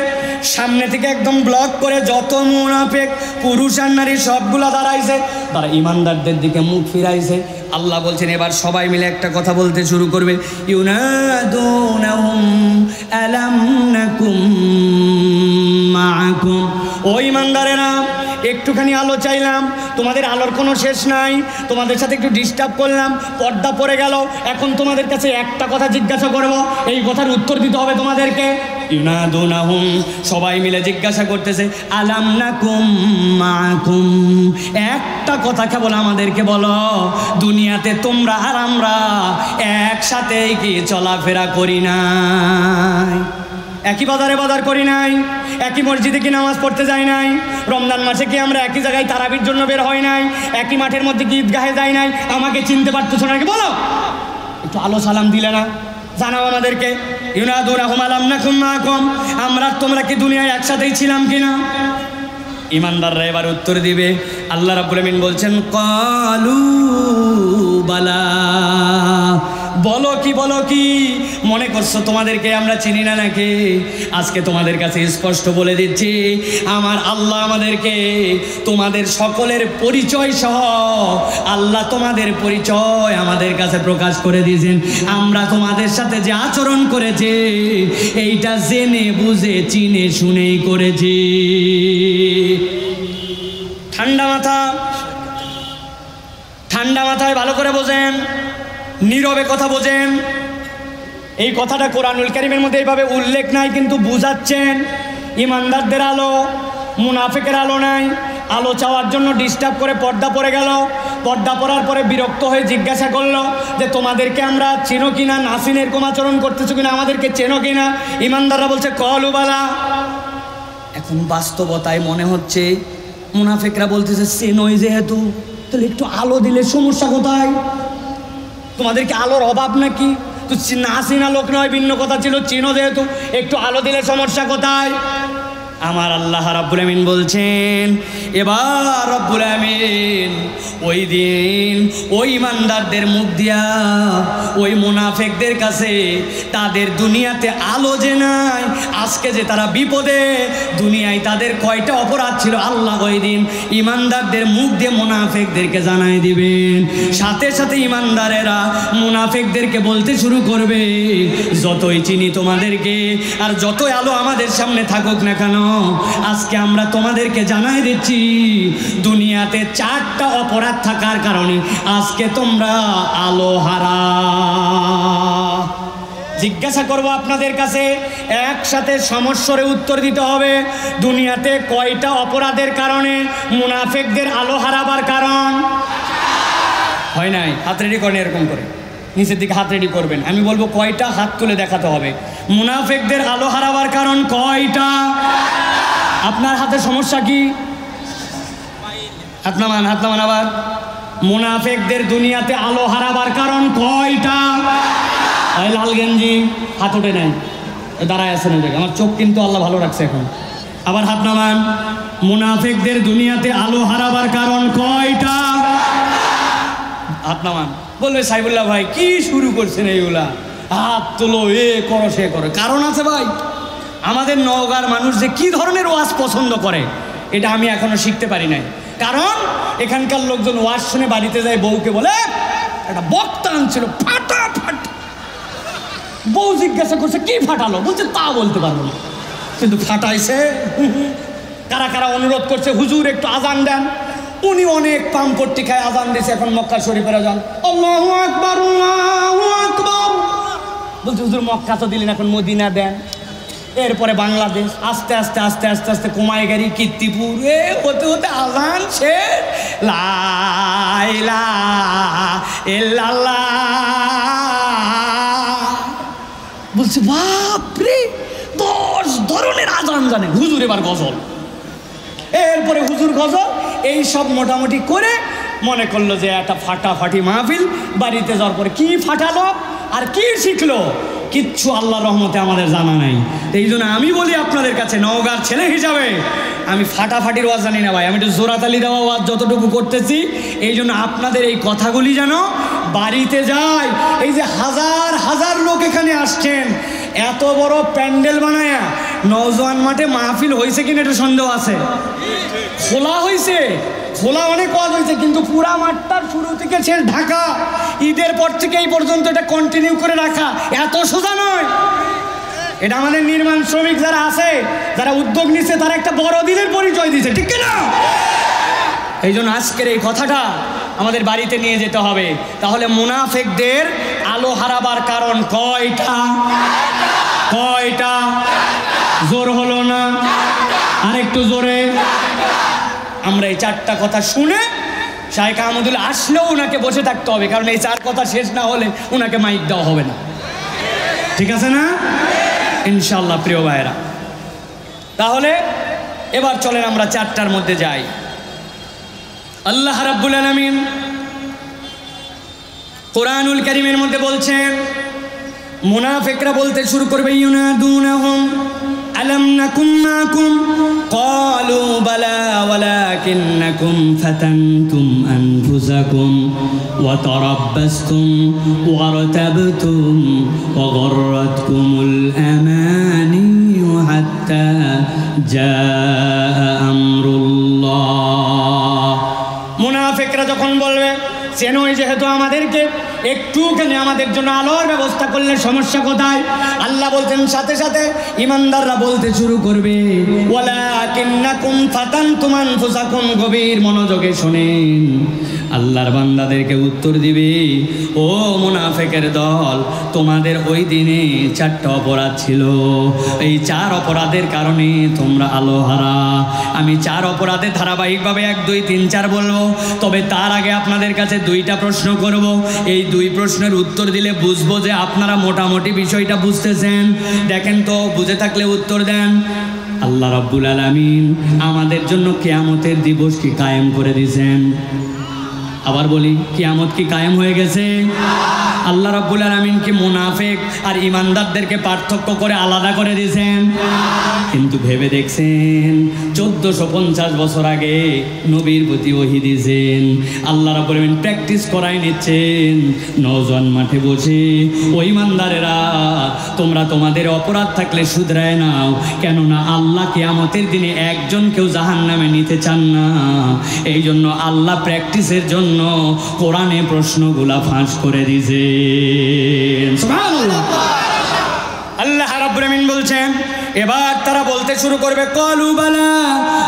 সামনে থেকে একদম ব্লক করে যত মুনাফিক পুরুষ আর নারী সবগুলো দাঁড়াইছে, তারা ইমানদারদের দিকে মুখ ফিরাইছে। আল্লাহ বলছেন এবার সবাই মিলে একটা কথা বলতে শুরু করবে, ইউনাদুনাহুম আলাম নাকুম মাআকুম। ও ইমানদারেরা, একটুখানি আলো চাইলাম, তোমাদের আলোর কোনো শেষ নাই, তোমাদের সাথে একটু ডিস্টার্ব করলাম, পর্দা পড়ে গেল। এখন তোমাদের কাছে একটা কথা জিজ্ঞাসা করব, এই কথার উত্তর দিতে হবে তোমাদেরকে। ইউনাদুনাহুম, সবাই মিলে জিজ্ঞাসা করতেছে, আলাম নাকুম মাআকুম। একটা কথা কেবল আমাদেরকে বলো, দুনিয়াতে তোমরা আর আমরা একসাথেই কি চলাফেরা করি নাই? একই বাজার করি নাই? একই মসজিদে কি নামাজ পড়তে যাই নাই? রমজান মাসে কি আমরা একই জায়গায় তারাবির জন্য বের হয় নাই? একই মাঠের মধ্যে কি ঈদগাহে যাই নাই? আমাকে চিনতে পারতেছো নাকি? বলো, একটু আলো সালাম দিলে না? জানাও আমাদেরকে। ইউনাদুনাহুম আলাম নাকুম মাআকুম, আমরা তোমরা কি দুনিয়ায় একসাথেই ছিলাম কিনা? ইমানদাররা এবার উত্তর দিবে। আল্লাহ রাব্বুল আমিন বলছেন ক্বালু বালা। বলো কি, বলো কি? মনে করছো তোমাদেরকে আমরা চিনি না নাকি? আজকে তোমাদের কাছে স্পষ্ট বলে দিচ্ছি, আমার আল্লাহ আমাদেরকে তোমাদের সকলের পরিচয় সহ আল্লাহ তোমাদের পরিচয় আমাদের কাছে প্রকাশ করে দিয়েছেন। আমরা তোমাদের সাথে যে আচরণ করেছি, এইটা জেনে বুঝে চিনে শুনেই করেছি। ঠান্ডা মাথা, ঠান্ডা মাথায় ভালো করে বোঝেন, নীরবে কথা বোঝেন। এই কথাটা কোরআনুল কারীমের মধ্যে এইভাবে উল্লেখ নাই, কিন্তু বুঝাচ্ছেন ইমানদারদের আলো, মুনাফিকের আলো নাই। আলো চাওয়ার জন্য ডিস্টার্ব করে পর্দা পড়ে গেল। পর্দা পড়ার পরে বিরক্ত হয়ে জিজ্ঞাসা করলো যে তোমাদেরকে আমরা চেনো কিনা, না চিনে এরকম আচরণ করতেছো কিনা, আমাদেরকে চেনো কিনা? ইমানদাররা বলছে কলু বালা। এখন বাস্তবতায় মনে হচ্ছে মুনাফিকরা বলতেছে চেনোই যেহেতু, তাহলে একটু আলো দিলে সমস্যা কোথায়? তোমাদেরকে আলোর অভাব নাকি? তো না চিনা লোক নয়, ভিন্ন কথা ছিল, চিনো যেহেতু, একটু আলো দিলে সমস্যা কোথায়? আমার আল্লাহ রাব্বুল আমিন বলছেন এবার রাব্বুল আমিন ওই দিন ওই ইমানদারদের মুখ দিয়া ওই মুনাফিকদের কাছে তাদের দুনিয়াতে আলো যে নাই, আজকে যে তারা বিপদে, দুনিয়ায় তাদের কয়টা অপরাধ ছিল, আল্লাহ ওই দিন ইমানদারদের মুখ দিয়ে মুনাফিকদেরকে জানাই দিবেন। সাথে সাথে ইমানদারেরা মুনাফিকদেরকে বলতে শুরু করবে, যতই চিনি তোমাদেরকে আর যতই আলো আমাদের সামনে থাকুক না কেন, আজকে আমরা তোমাদেরকে জানাই দিচ্ছি দুনিয়াতে 4টা অপরাধ থাকার কারণে আজকে তোমরা আলো হারা। জিজ্ঞাসা করব আপনাদের কাছে, একসাথে সমস্যারে উত্তর দিতে হবে। দুনিয়াতে কয়টা অপরাধের কারণে মুনাফিকদের আলো হারাবার কারণ হয় নাই? হাত রেডি করেন, এরকম করে নিচের দিকে হাত রেডি করবেন। আমি বলবো কয়টা, হাত তুলে দেখাতে হবে। মুনাফিকদের আলো হারাবার কারণ কয়টা? আপনার হাতে সমস্যা কি? হাত নামান, হাত নামান আবার। মুনাফিকদের দুনিয়াতে আলো হারাবার কারণ কয়টা? লাল গেঞ্জি হাত ওঠে নাই, দাঁড়ায় আছেন। আমার চোখ কিন্তু আল্লাহ ভালো রাখছে এখন। আবার হাত নামান। মুনাফিকদের দুনিয়াতে আলো হারাবার কারণ কয়টা? হাত নামান। বলবে সাইবুল্লাহ ভাই কি শুরু করছেন এইগুলা, হাত তোলো, এ করো সে করো। কারণ আছে ভাই, আমাদের নওগাঁর মানুষ যে কি ধরনের ওয়াজ পছন্দ করে এটা আমি এখনো শিখতে পারি নাই। কারণ এখানকার লোকজন ওয়াজ শুনে বাড়িতে যায়, বউকে বলে একটা বক্তা আনছিল ফাটাফাট। বউ জিজ্ঞাসা করছে কি ফাটালো, বলছে তা বলতে পারবো না, কিন্তু ফাটাইছে। কারা কারা অনুরোধ করছে হুজুর একটু আজান দেন, উনি অনেক পাম্পট্টি খায় আজান দিয়েছে। এখন মক্কা শরীফের আজান, আল্লাহু আকবার আল্লাহু আকবার। বলছে হুজুর মক্কা তো দিলেন, এখন মদিনা দেন। এরপরে বাংলাদেশ, আস্তে আস্তে আস্তে আস্তে আস্তে কুমাইগাড়ি, কীর্তিপুর, এ হতে হতে আজান শেষ। লা ইলাহা ইল্লাল্লাহ। বলছে বাপরে 10 ধরনের আজান জানে হুজুর। এবার গজল, এরপরে হুজুর গজল, এই সব মোটামুটি করে মনে করলো যে একটা ফাটাফাটি মাহফিল। বাড়িতে যাওয়ার পরে কি ফাটালো আর কি শিখলো কিচ্ছু আল্লাহর রহমতে আমাদের জানা নাই। এই জন্য আমি বলি আপনাদের কাছে, নওগাঁর ছেলে হিসাবে আমি ফাটাফাটির ওয়াজ জানি না ভাই, আমি একটু জোরাতালি দেওয়া ওয়াজ যতটুকু করতেছি। এই জন্য আপনাদের এই কথাগুলি যেন বাড়িতে যায়। এই যে হাজার হাজার লোক এখানে আসছেন, এত বড় প্যান্ডেল বানায়া নওজোয়ান মাঠে মাহফিল হয়েছে কিনা একটু সন্দেহ আছে। খোলা হয়েছে, খোলা অনেক ওয়াজ হয়েছে, কিন্তু পুরা মাঠটার শুরু থেকে শেষ ঢাকা। ঈদের পর থেকে এই পর্যন্ত এটা কন্টিনিউ করে রাখা এত সোজা নয়। এটা আমাদের নির্মাণ শ্রমিক যারা আছে, যারা উদ্যোগ নিচ্ছে, তারা একটা বড় দিনের পরিচয় দিচ্ছে, ঠিক কিনা? এই জন্য আজকের এই কথাটা আমাদের বাড়িতে নিয়ে যেতে হবে। তাহলে মুনাফিকদের আলো হারাবার কারণ কয়টা? কয়টা? জোর হলো না, আরেকটু জোরে। আমরা এই 4টা কথা শুনে শাইখ আহমদুল আসলেও ওনাকে বসে থাকতে হবে, কারণ এই 4 কথা শেষ না হলে ওনাকে মাইক দেওয়া হবে না। ঠিক আছে না? ইনশাল্লাহ প্রিয় ভাইয়েরা, তাহলে এবার চলেন আমরা 4টার মধ্যে যাই। আল্লাহ রাব্বুল আলামিন কোরআনুল কারীমের মধ্যে বলছেন, মুনাফিকরা বলতে শুরু করবে, ইউনাদুনাহুম আলাম নাকুম মাকুম ক্বালু বালা ওয়ালাকিন্নাকুম ফাতানতুম আনফুসাকুম ওয়া তারাব্বাসতুম ওয়ারতাবতুম ওয়া গররাতকুমুল আমানি হাত্তা জাআ আমরুল্লাহ। মুনাফিকরা যখন বলবে চেনই যেহেতু আমাদেরকে, একটুখানি আমাদের জন্য আলোর ব্যবস্থা করলে সমস্যা কোথায়? আল্লাহ বলছেন সাথে সাথে ইমানদাররা বলতে শুরু করবে, ওয়ালাকিন্নাকুম ফাতানতুম আনফুসাকুম। গভীর মনোযোগে শুনেন, আল্লাহর বান্দাদেরকে উত্তর দিবে, ও মুনাফিকের দল, তোমাদের ওই দিনে 4টা অপরাধ ছিল। এই 4 অপরাধের কারণে তোমরা আলোহারা। আমি 4 অপরাধে ধারাবাহিকভাবে 1, 2, 3, 4 বলবো, তবে তার আগে আপনাদের কাছে 2টা প্রশ্ন করব। এই 2 প্রশ্নের উত্তর দিলে বুঝবো যে আপনারা মোটামুটি বিষয়টা বুঝতেছেন। দেখেন তো, বুঝে থাকলে উত্তর দেন। আল্লাহ রাব্বুল আলামিন আমাদের জন্য কিয়ামতের দিবস কি কায়েম করে দিয়েছেন? আবার বলি, কিয়ামত কি কায়েম হয়ে গেছে? আল্লাহ রাব্বুল আলামিন কি মুনাফিক আর ইমানদারদেরকে পার্থক্য করে আলাদা করে দিয়েছেন? কিন্তু ভেবে দেখছেন 1450 বছর আগে নবীর প্রতি ওহী দিয়েছেন, আল্লাহ রাব্বুল আলামিন প্র্যাকটিস করাই নিচ্ছেন নওজোয়ান মাঠে বসে, ও ইমানদারেরা তোমরা তোমাদের অপরাধ থাকলে শুধরায় নাও, কেননা আল্লাহ কিয়ামতের দিনে একজনকেও জাহান্নামে নিতে চান না। এই জন্য আল্লাহ প্র্যাকটিসের জন্য কোরআনে প্রশ্নগুলা ফাঁস করে দিয়েছে। সুবহানাল্লাহ। আল্লাহ রাব্বুল আলামিন বলছেন, এবার তারা বলতে শুরু করবে, ক্বালু বালা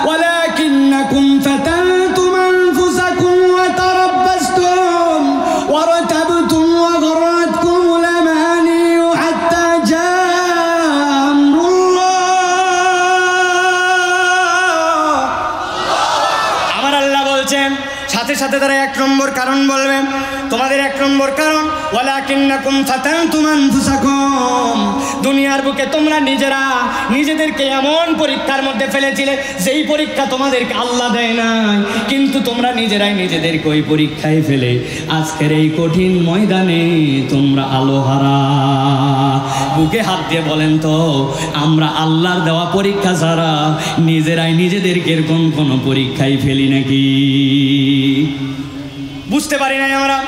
ওয়ালাকিন্নাকুম ফাতানতুম আনফুসাকুম ওয়া তারাব্বাসতুম ওয়া রাতাবতুম ওয়া গররাতকুমুল আমানি হাত্তা জাআ আমরুল্লাহ। আমার আল্লাহ বলছেন, সাথে সাথে তারা 1 নম্বর কারণ বলবে। তোমাদের 1 নম্বর কারণ, ওয়ালাকিন্নাকুম ফাতানতুম আনফুসাকুম, দুনিয়ার বুকে তোমরা নিজেরা নিজেদেরকে এমন পরীক্ষার মধ্যে ফেলেছিলে যেই পরীক্ষা তোমাদেরকে আল্লাহ দেয় নাই, কিন্তু তোমরা নিজেরাই নিজেদেরকে ওই পরীক্ষায় ফেলে আজকের এই কঠিন ময়দানে তোমরা আলোহারা। বুকে হাত দিয়ে বলেন তো, আমরা আল্লাহর দেওয়া পরীক্ষা ছাড়া নিজেরাই নিজেদেরকে এরকম কোনো পরীক্ষায় ফেলি নাকি? বুঝতে পারি নাই আমরা।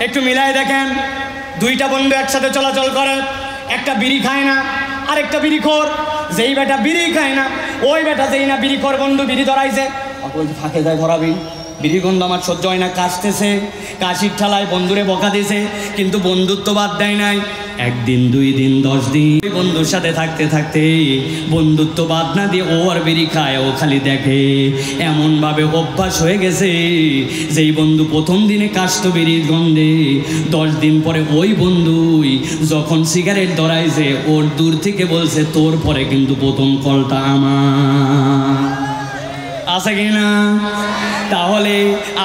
একটু মিলাই দেখেন, দুইটা বন্ধু একসাথে চলাচল করে, একটা বিড়ি খায় না আর একটা বিড়িখোর। যেই বেটা বিড়ি খায় না, ওই বেটা যেই না বিড়িখোর বন্ধু বিড়ি ধরাইছে, ফাঁকে যায় ধরাবি, বিড়ি গন্ধ আমার সহ্য হয় না, কাশতেছে, কাশির ঠালায় বন্ধুরে বকা দিয়েছে, কিন্তু বন্ধুত্ব বাদ দেয় নাই। একদিন, 2 দিন, 10 দিন বন্ধুর সাথে থাকতে থাকতে বন্ধুত্ব বাদ না দিয়ে ও আর বিড়ি খায়, ও খালি দেখে। এমনভাবে অভ্যাস হয়ে গেছে, যেই বন্ধু প্রথম দিনে কাশত বিড়ির গন্ধে, 10 দিন পরে ওই বন্ধুই যখন সিগারেট ধরাইছে, ওর দূর থেকে বলছে, তোর পরে কিন্তু প্রথম কলটা আমার। আছে কি না? তাহলে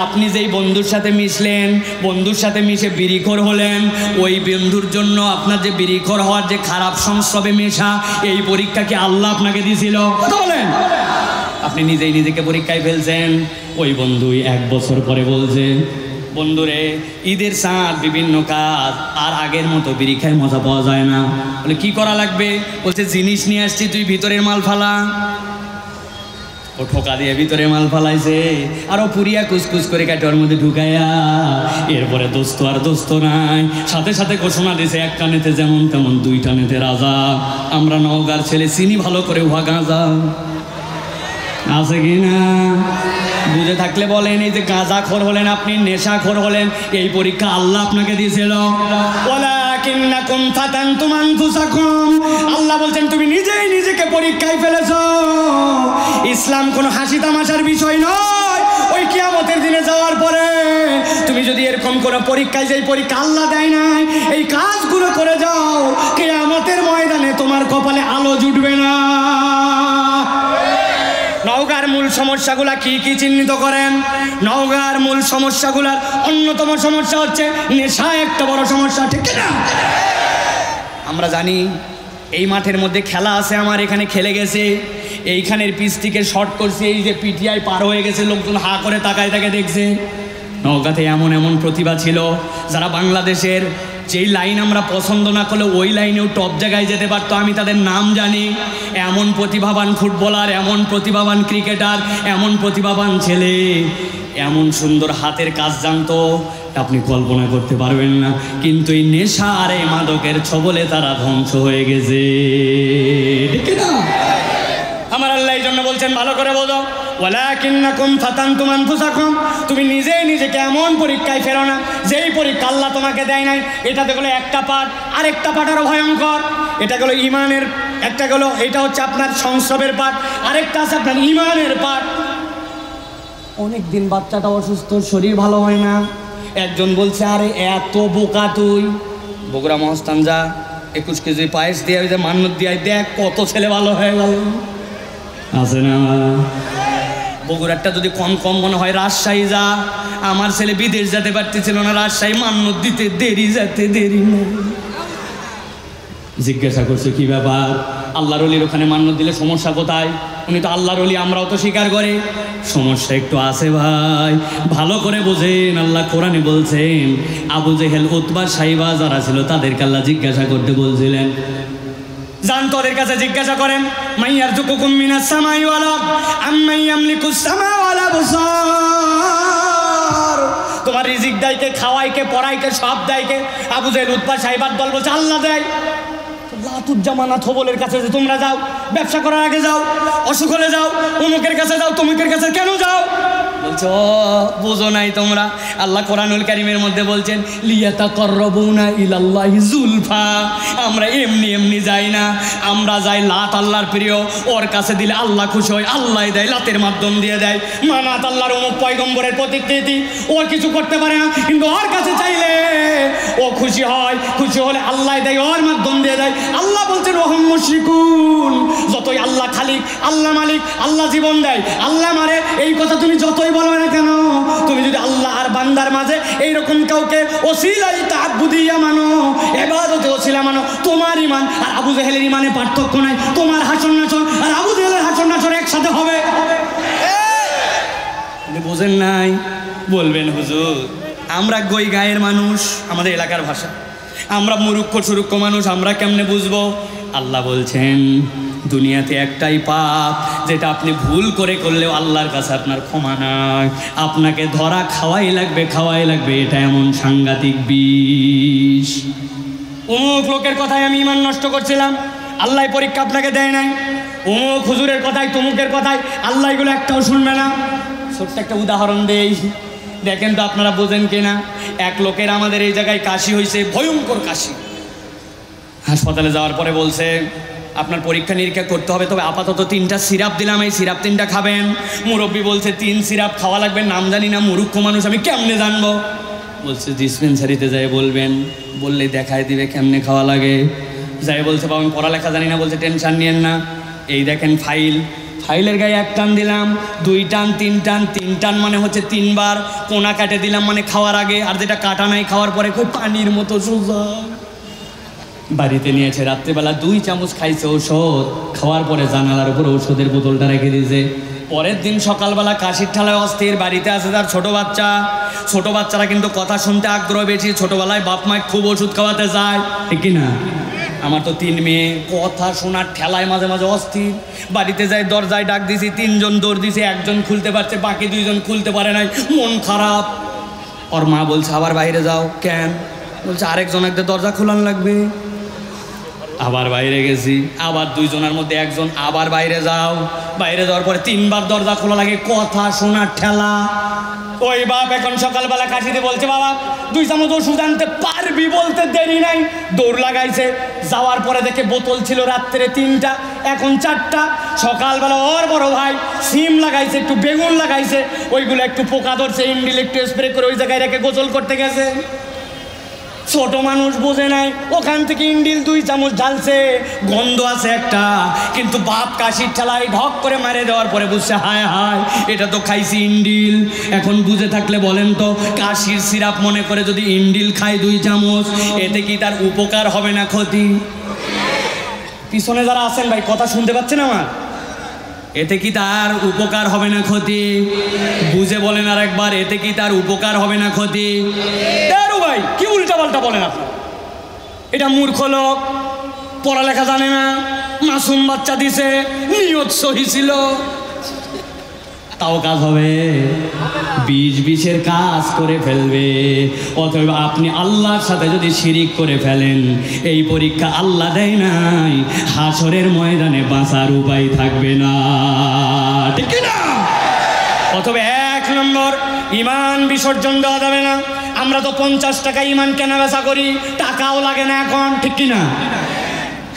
আপনি যেই বন্ধুর সাথে মিশলেন, বন্ধুর সাথে মিশে বিড়িখোর হলেন, ওই বন্ধুর জন্য আপনার যে বিড়িখোর হওয়ার যে খারাপ সংস্রবে মেশা, এই পরীক্ষা কি আল্লাহ আপনাকে দিয়েছিল? কথা বলেন। আপনি নিজেই নিজেকে পরীক্ষায় ফেলছেন। ওই বন্ধুই 1 বছর পরে বলছে, বন্ধুরে ঈদের সাথ বিভিন্ন কাজ, আর আগের মতো বিড়ি খায় মজা পাওয়া যায় না। বলে কি করা লাগবে? বলছে জিনিস নিয়ে আসছি, তুই ভিতরের মাল ফালা। ও ঠোকা দিয়ে ভিতরে মাল ফালাইছে, আরো পুরিয়া কুচকুচ করে কাটোয়ার মধ্যে ঢুকাইয়া, এরপরে দোস্ত আর দোস্ত নাই, সাথে সাথে ঘোষণা দিয়েছে, 1 টানেতে যেমন তেমন 2 টানেতে রাজা। আমরা নওগাঁর ছেলে, চিনি ভালো করে উহা গাঁজা। আছে কি না? বুঝে থাকলে বলেন, এই যে গাঁজাখোর হলেন আপনি, নেশাখোর হলেন, এই পরীক্ষা আল্লাহ আপনাকে দিয়েছিল। ওয়ালাকিন্নাকুম ফাতানতুম আনফুসাকুম, আল্লাহ বলছেন তুমি নিজেই নিজেকে পরীক্ষায় ফেলেছো। ইসলাম কোনো হাসি তামাশার বিষয় নয়। ওই কিয়ামতের দিনে যাওয়ার পরে তুমি যদি এরকম কোনো পরীক্ষায়, যেই পরীক্ষা আল্লাহ দেয় নাই, এই কাজগুলো করে যাও, কিয়ামতের ময়দানে তোমার কপালে আলো জুটবে না। নওগাঁর মূল সমস্যাগুলা কি কি চিহ্নিত করেন? নওগাঁর মূল সমস্যাগুলার অন্যতম সমস্যা হচ্ছে নেশা, একটা বড় সমস্যা, ঠিক না? আমরা জানি এই মাঠের মধ্যে খেলা আছে, আমার এখানে খেলে গেছে, এইখানের পিচ থেকে শর্ট করছে, এই যে পিটিআই পার হয়ে গেছে, লোকজন হা করে তাকায় তাকে দেখছে। নওগাঁতে এমন এমন প্রতিভা ছিল, যারা বাংলাদেশের যেই লাইন আমরা পছন্দ না করলে ওই লাইনেও টপ জায়গায় যেতে পারতো। আমি তাদের নাম জানি। এমন প্রতিভাবান ফুটবলার, এমন প্রতিভাবান ক্রিকেটার, এমন প্রতিভাবান ছেলে, এমন সুন্দর হাতের কাজ জানতো, আপনি কল্পনা করতে পারবেন না। কিন্তু এই নেশা আর এই মাদকের ছবলে তারা ধ্বংস হয়ে গেছে, ঠিক না? আমার আল্লাহ এই জন্য বলছেন, ভালো করে বোঝো, ওয়ালাকিন্নাকুম ফাতানতুম আনফুসাকুম, তুমি নিজেই নিজেকে এমন পরীক্ষায় ফেলো না যেই পরীক্ষা আল্লাহ তোমাকে দেয় নাই। এটাতে গেলো একটা পাঠ, আরেকটা পাঠ আরো ভয়ঙ্কর। এটা গেলো ইমানের, একটা গেলো এটা হচ্ছে আপনার সংস্রবের পাঠ, আরেকটা আছে আপনার ইমানের পাঠ। অনেক দিন বাচ্চাটা অসুস্থ, শরীর ভালো হয় না, একজন বলছে, আরে এত বোকা তুই, বগুড়া মহস্থান যা, 21 কেজি পায়েস দিয়ে ওই যে মান্নত দিয়ে দেখ কত ছেলে ভালো হয়ে গেল। আছে না? বগুড়ারটা যদি কম কম মনে হয়, রাজশাহী যা, আমার ছেলে বিদেশ যেতে পারতেছিল না, রাজশাহী মান্নত দিতে দেরি, যেতে দেরি না। জিজ্ঞাসা করছে কি ব্যাপার, আল্লাহর ওলির ওখানে মান্নত দিলে সমস্যা কোথায়? উনি তো আল্লাহর ওলি, আমরাও তো স্বীকার করে। সমস্যা একটু আছে ভাই, ভালো করে বোঝেন। আল্লাহ কোরআনে বলছেন, আবু জেহেল, উতবা, সাইবা যারা ছিল তাদেরকে আল্লাহ জিজ্ঞাসা করতে বলছিলেন, জান তোদের কাছে জিজ্ঞাসা করেন, মাইয়ারযুকুকুম মিনাস সামাই ওয়াল আরদ আম্মান ইয়ামলিকুস সামা ওয়াল আবসার, তোমার রিজিক দেয় কে, খাওয়ায় কে, পড়ায় কে, সব দেয় কে? আবু জেহেল, উতবা, সাইবার দল বলছে আল্লাহ দেয়। লাতুজ্জামানা থবলের কাছে যে তোমরা যাও, ব্যবসা করার আগে যাও, অসুখ হলে যাও, অমুকের কাছে যাও, তমুকের কাছে কেন যাও? বলছো বুঝো নাই তোমরা। আল্লাহ কোরআনুল কারীমের মধ্যে বলছেন, লিয়াতাকাররাবুনা ইলাল্লাহি যুলফা, আমরা এমনি এমনি যাই না, আমরা যাই লাত, আল্লাহর প্রিয়, ওর কাছে দিলে আল্লাহ খুশি হয়, আল্লাহ দেয়, লাতের মাধ্যম দিয়ে দেয়। মানাত আল্লাহর অমুক পয়গম্বরের প্রতিকৃতি, ও কিছু করতে পারে না, কিন্তু ওর কাছে চাইলে ও খুশি হয়, খুশি হলে আল্লাহ দেয়, ওর মাধ্যম দিয়ে দেয়। আল্লাহ বলছেন ওয়াহুম মুশরিকুন, যতই আল্লাহ খালিক, আল্লাহ মালিক, আল্লাহ জীবন দেয়, আল্লাহ মারে, এই কথা তুমি যতই বলো না কেন, তুমি যদি আল্লাহ আর বান্দার মাঝে এইরকম কাউকে ওসিলাই তাআব্বুদিয়া মানো, ইবাদতে ওসিলা মানো, তোমার ঈমান আর আবু জেহেলের ঈমানে পার্থক্য নাই। তোমার হাসন নাচন আর আবু জেহেলের হাসন নাচন একসাথে হবে। বুঝেন নাই? বলবেন হুজুর আমরা গই গায়ের মানুষ, আমাদের এলাকার ভাষা, আমরা মূর্খ সুরুক্ষ মানুষ, আমরা কেমনে বুঝবো? আল্লাহ বলছেন দুনিয়াতে একটাই পাপ যেটা আপনি ভুল করে করলেও আল্লাহর কাছে আপনার ক্ষমা নাই, আপনাকে ধরা খাওয়াই লাগবে। এটা এমন সাংঘাতিক বিষ। অমুক লোকের কথায় আমি ঈমান নষ্ট করছিলাম, আল্লাহ পরীক্ষা আপনাকে দেয় নাই। অমুক হুজুরের কথায় তমুকের কথায় আল্লাহ এগুলো একটাও শুনবে না। ছোট্ট একটা উদাহরণ দেই, দেখেন তো আপনারা বোঝেন কিনা। এক লোকের আমাদের এই জায়গায় কাশি হয়েছে, ভয়ঙ্কর কাশি। হাসপাতালে যাওয়ার পরে বলছে আপনার পরীক্ষা নিরীক্ষা করতে হবে, তবে আপাতত 3টা সিরাপ দিলাম, এই সিরাপ 3টা খাবেন। মুরব্বী বলছে 3 সিরাপ খাওয়া লাগবে, নাম জানি না, মূর্খ মানুষ, আমি কেমনে জানবো? বলছে ডিসপেন্সারিতে যাই বলবেন, বললেই দেখায় দিবে কেমনে খাওয়া লাগে। যাই বলছে বাবা আমি পড়ালেখা জানি না, বলছে টেনশন নিয়েন না, এই দেখেন ফাইলের গায়ে 1 টান দিলাম, 2 টান 3 টান, 3 টান মানে হচ্ছে 3 বার, কোনা কাটে দিলাম মানে খাওয়ার আগে, আর যেটা কাটা নাই খাওয়ার পরে কই পানির মতো সোজা। বাড়িতে নিয়েছে, রাত্রেবেলা 2 চামচ খাইছে ঔষধ, খাওয়ার পরে জানালার উপর ঔষধের বোতলটা রেখে দিয়েছে। পরের দিন সকালবেলা কাশির ঠালায় অস্থির, বাড়িতে আসে তার ছোট বাচ্চারা কিন্তু কথা শুনতে আগ্রহ বেশি, ছোটবেলায় বাপ মায় খুব ওষুধ খাওয়াতে যায়, ঠিক কিনা? আমার তো 3 মেয়ে, কথা শোনার ঠেলায় মাঝে মাঝে অস্থির। বাড়িতে যাই, দরজায় ডাক দিছি, 3 জন দৌড় দিছে, 1 জন খুলতে পারছে, বাকি 2 জন খুলতে পারে নাই, মন খারাপ। ওর মা বলছে আবার বাইরে যাও। কেন? বলছে আরেকজন একটা দরজা খোলান লাগবে। আবার বাইরে গেছি, আবার 2 জনের মধ্যে 1 জন, আবার বাইরে যাও। বাইরে যাওয়ার পরে 3 বার দরজা খোলা লাগে, কথা শোনার ঠেলা। ওই বাপ এখন সকালবেলা কাশিতে বলছে বাবা 2 চামচ ওষুধ আনতে পারবি, বলতে দেরি নাই, দৌড় লাগাইছে। যাওয়ার পরে দেখে বোতল ছিল রাত্রে 3টা, এখন 4টা। সকালবেলা ওর বড় ভাই সিম লাগাইছে, একটু বেগুন লাগাইছে, ওইগুলো একটু পোকা ধরছে, ইন্ডিল একটু স্প্রে করে ওই জায়গায় রেখে গোসল করতে গেছে। ছোট মানুষ বোঝে নাই, ওখান থেকে ইন্ডিল 2 চামচ ঢালছে, গন্ধ আছে একটা, কিন্তু বাপ কাশির ঠেলায় ঢক করে মারে দেওয়ার পরে বুঝছে হায় হায় এটা তো খাইছি ইন্ডিল। এখন বুঝে থাকলে বলেন তো, কাশির সিরাপ মনে করে যদি ইন্ডিল খায় 2 চামচ, এতে কি তার উপকার হবে না ক্ষতি? পিছনে যারা আছেন ভাই কথা শুনতে পাচ্ছেন আমার? এতে কি তার উপকার হবে না ক্ষতি? বুঝে বলেন আর একবার, এতে কি তার উপকার হবে না ক্ষতি? ভাই কি উল্টা পাল্টা বলেন আপনি? এটা মূর্খ লোক, পড়ালেখা জানে না, মাসুম বাচ্চা দিছে, নিয়ত সহি ছিল, তাও কাজ হবে? বিষের কাজ করে ফেলবে। অতএব আপনি আল্লাহর সাথে যদি শিরিক করে ফেলেন, এই পরীক্ষা আল্লাহ দেয় নাই, হাসরের ময়দানে বাঁচার উপায় থাকবে না, ঠিক না? অতএব 1 নম্বর, ঈমান বিসর্জন দেওয়া যাবে না। আমরা তো 50 টাকা ঈমান কেনা বেচা করি, টাকাও লাগে না এখন, ঠিক কিনা?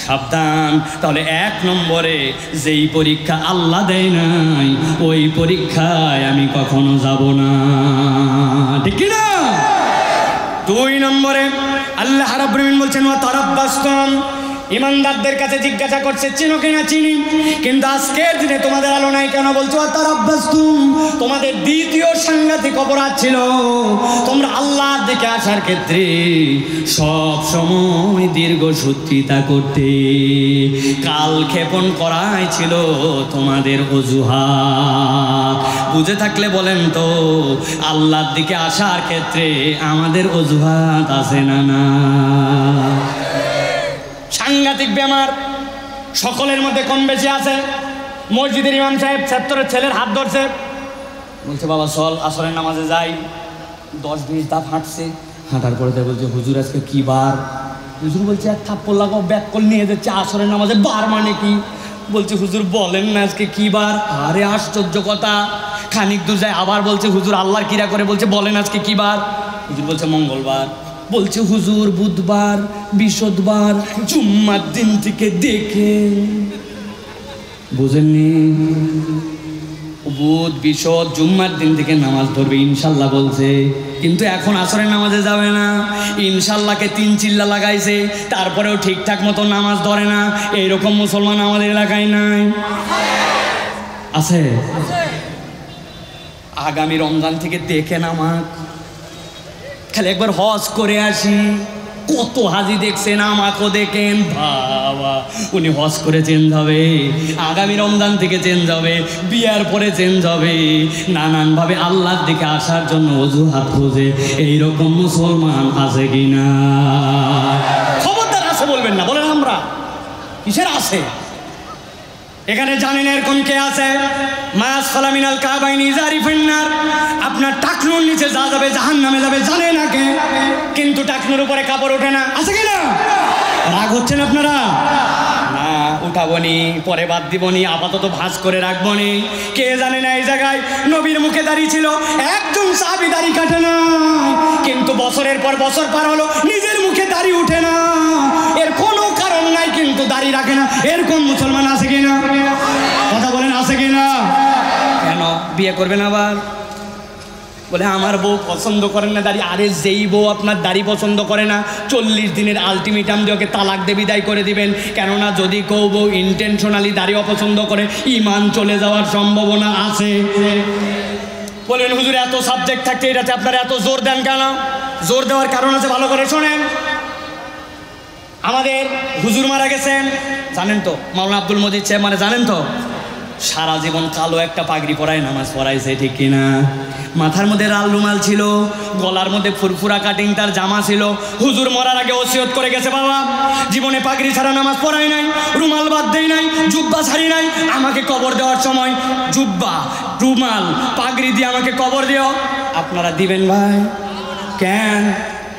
সাবধান। তাহলে 1 নম্বরে যেই পরীক্ষা আল্লাহ দেয় নাই, ওই পরীক্ষায় আমি কখনো যাব না, ঠিক কিনা? 2 নম্বরে আল্লাহ রাব্বুল আলামিন বলছেন ওয়া তারাব্বাসতুম, ইমানদারদের কাছে জিজ্ঞাসা করছে চিনো কিনা? চিনি, কিন্তু আজকের দিনে তোমাদের আলো নাই কেন? বলছো তারাব্বাসতুম, তোমাদের দ্বিতীয় সাংঘাতিক অপরাধ ছিল, তোমরা আল্লাহর দিকে আসার ক্ষেত্রে সব সময় দীর্ঘসূত্রিতা করতে, কালক্ষেপণ করাই ছিল তোমাদের অজুহাত। বুঝে থাকলে বলেন তো, আল্লাহর দিকে আসার ক্ষেত্রে আমাদের অজুহাত আছে না? না, সাংঘাতিক বেমার সকলের মধ্যে কম বেশি আছে। মসজিদের ইমাম সাহেব ছাত্রের ছেলের হাত ধরছে, বলছে বাবা চল আসরের নামাজে যাই। 10-20 ধাপ হাঁটছে, হাঁটার পরে বলছে হুজুর আজকে কি বার? হুজুর বলছে 1 থাপ্পড় লাগাও, ব্যাক কল নিয়ে যাচ্ছে আসরের নামাজে, বার মানে কি? বলছে হুজুর বলেন না আজকে কি বার? আরে আশ্চর্য কথা, খানিক দূর যায় আবার বলছে হুজুর আল্লাহর কিরা করে বলছে বলেন আজকে কি বার? হুজুর বলছে মঙ্গলবার। বলছে হুজুর বুধবার, বৃহস্পতিবার, জুম্মার দিন থেকে দেখে, বুঝেননি? বুধ বৃহস্পতি জুম্মার দিন থেকে নামাজ ধরবে ইনশাল্লাহ বলছে, কিন্তু এখন আসরের নামাজে যাবে না। ইনশাল্লাহকে 3 চিল্লা লাগাইছে, তারপরেও ঠিকঠাক মতো নামাজ ধরে না। এইরকম মুসলমান আমাদের এলাকায় নাই? আছে? আগামী রমজান থেকে দেখে নামাজ, খালি একবার হজ করে আসি। কত হাজি দেখছেন, আমাকেও দেখেন, বাবা উনি হজ করে চেঞ্জ হবে, আগামী রমজান থেকে চেঞ্জ হবে, বিয়ার পরে চেঞ্জ হবে, নানানভাবে আল্লাহর দিকে আসার জন্য অজুহাত খোঁজে। এইরকম মুসলমান আছে কিনা? কিসের আছে? এখানে জানেন এরকম কে আছে? মাস ফালামিনাল কাবাইনি ইজারি ফিন্নার, আপনার টাকনুর নিচে যা যাবে জাহান্নামে যাবে, জানে না কে, কিন্তু টাকনুর উপরে কাপড় ওঠে না, আছে কি না? রাগ হচ্ছেন আপনারা? না, উঠাবনি, পরে বাদ দিবনি, আপাতত ভাঁজ করে রাখবনি। কে জানে না এই জায়গায় নবীর মুখে দাঁড়িয়ে ছিল একজন সাহাবী, দাড়ি কাটে না, কিন্তু বছরের পর বছর পার হলো নিজের মুখে দাড়ি উঠে না, এর কোনো কারণ নাই, কিন্তু দাড়ি রাখে না। এরকম মুসলমান আছে কিনা? কথা বলেন, আছে কিনা? কেন বিয়ে করবেন আবার? বলে আমার বউ পছন্দ করেন না দাড়ি। আরে যেই বউ আপনার দাড়ি পছন্দ করে না, 40 দিনের আলটিমেটাম দিয়ে ওকে তালাক দিয়ে বিদায় করে দিবেন। কেননা যদি কেউ বউ ইন্টেনশনালি দাড়ি অপছন্দ করে, ইমান চলে যাওয়ার সম্ভাবনা আছে। বলেন হুজুর এত সাবজেক্ট থাকতে এটাতে আপনারা এত জোর দেন কেন? জোর দেওয়ার কারণ আছে, ভালো করে শোনেন। আমাদের হুজুর মারা গেছেন, জানেন তো? মাওলানা আব্দুল মজিদ সাহেব, মানে জানেন তো? সারা জীবন কালো একটা পাগড়ি পরায় নামাজ পড়াইছে, ঠিক কিনা? মাথার মধ্যে লাল রুমাল ছিল, গলার মধ্যে ফুরফুরা কাটিং তার জামা ছিল। হুজুর মরার আগে ওসিয়ত করে গেছে, বাবা জীবনে পাগড়ি ছাড়া নামাজ পড়াই নাই, রুমাল বাদ দেই নাই, জুব্বা ছাড়ি নাই, আমাকে কবর দেওয়ার সময় জুব্বা, রুমাল, পাগড়ি দিয়ে আমাকে কবর দিও। আপনারা দিবেন ভাই? কেন?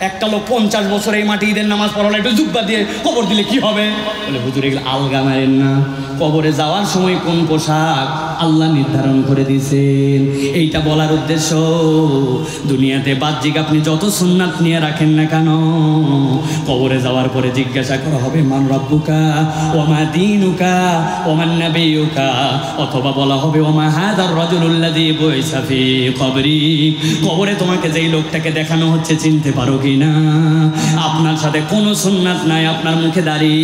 একটা লোক 50 বছর এই মাটি ঈদের নামাজ পড়ালো, একটু জুব্বা দিয়ে কবর দিলে কি হবে? বলে হুজুর এগুলো আলগা মারেন না, কবরে যাওয়ার সময় কোন পোশাক আল্লাহ নির্ধারণ করে দিয়েছেন, এইটা বলার উদ্দেশ্য। দুনিয়াতে বাহ্যিক আপনি যত সুন্নাত নিয়ে রাখেন না কেন, কবরে যাওয়ার পরে জিজ্ঞাসা করা হবে মান রাব্বুকা ওয়া মা দীনুকা ওয়া মান নাবিয়ুকা, অথবা বলা হবে ওয়া মা হাযার রাজুলুল্লাযী বুইসা ফী কবরি, কবরে তোমাকে যেই লোকটাকে দেখানো হচ্ছে চিনতে পারো কিনা? আপনার সাথে কোনো সুন্নাত নাই, আপনার মুখে দাড়ি,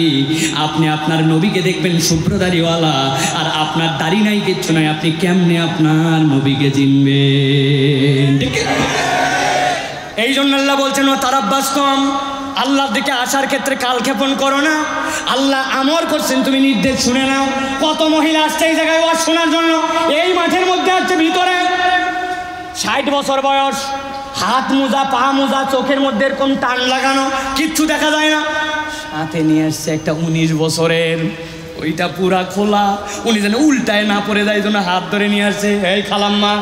আপনি আপনার নবীকে দেখবেন শুভ্র দাড়িওয়ালা, আর আপনার দাড়ি নাই, কিচ্ছু নাই, আপনি কেমনে আপনার নবীকে চিনবেন? এই জন্য আল্লাহ বলছেন ও তারাব্বাসতুম, আল্লাহর দিকে আসার ক্ষেত্রে কালক্ষেপণ করো না। আল্লাহ আমর করছেন, তুমি নির্দেশ শুনে নাও। কত মহিলা আসছে এই জায়গায় ওয়াজ শোনার জন্য, এই মাঠের মধ্যে আসছে, ভিতরে 60 বছর বয়স, হাত মোজা, পা মোজা, চোখের মধ্যে এরকম টান লাগানো, কিচ্ছু দেখা যায় না। সাথে নিয়ে আসছে একটা 19 বছরের, ওইটা পুরা খোলা, উনি যেন উল্টায় না পড়ে যায়, জন্য হাত ধরে নিয়ে আসছে। এই খালাম্মা,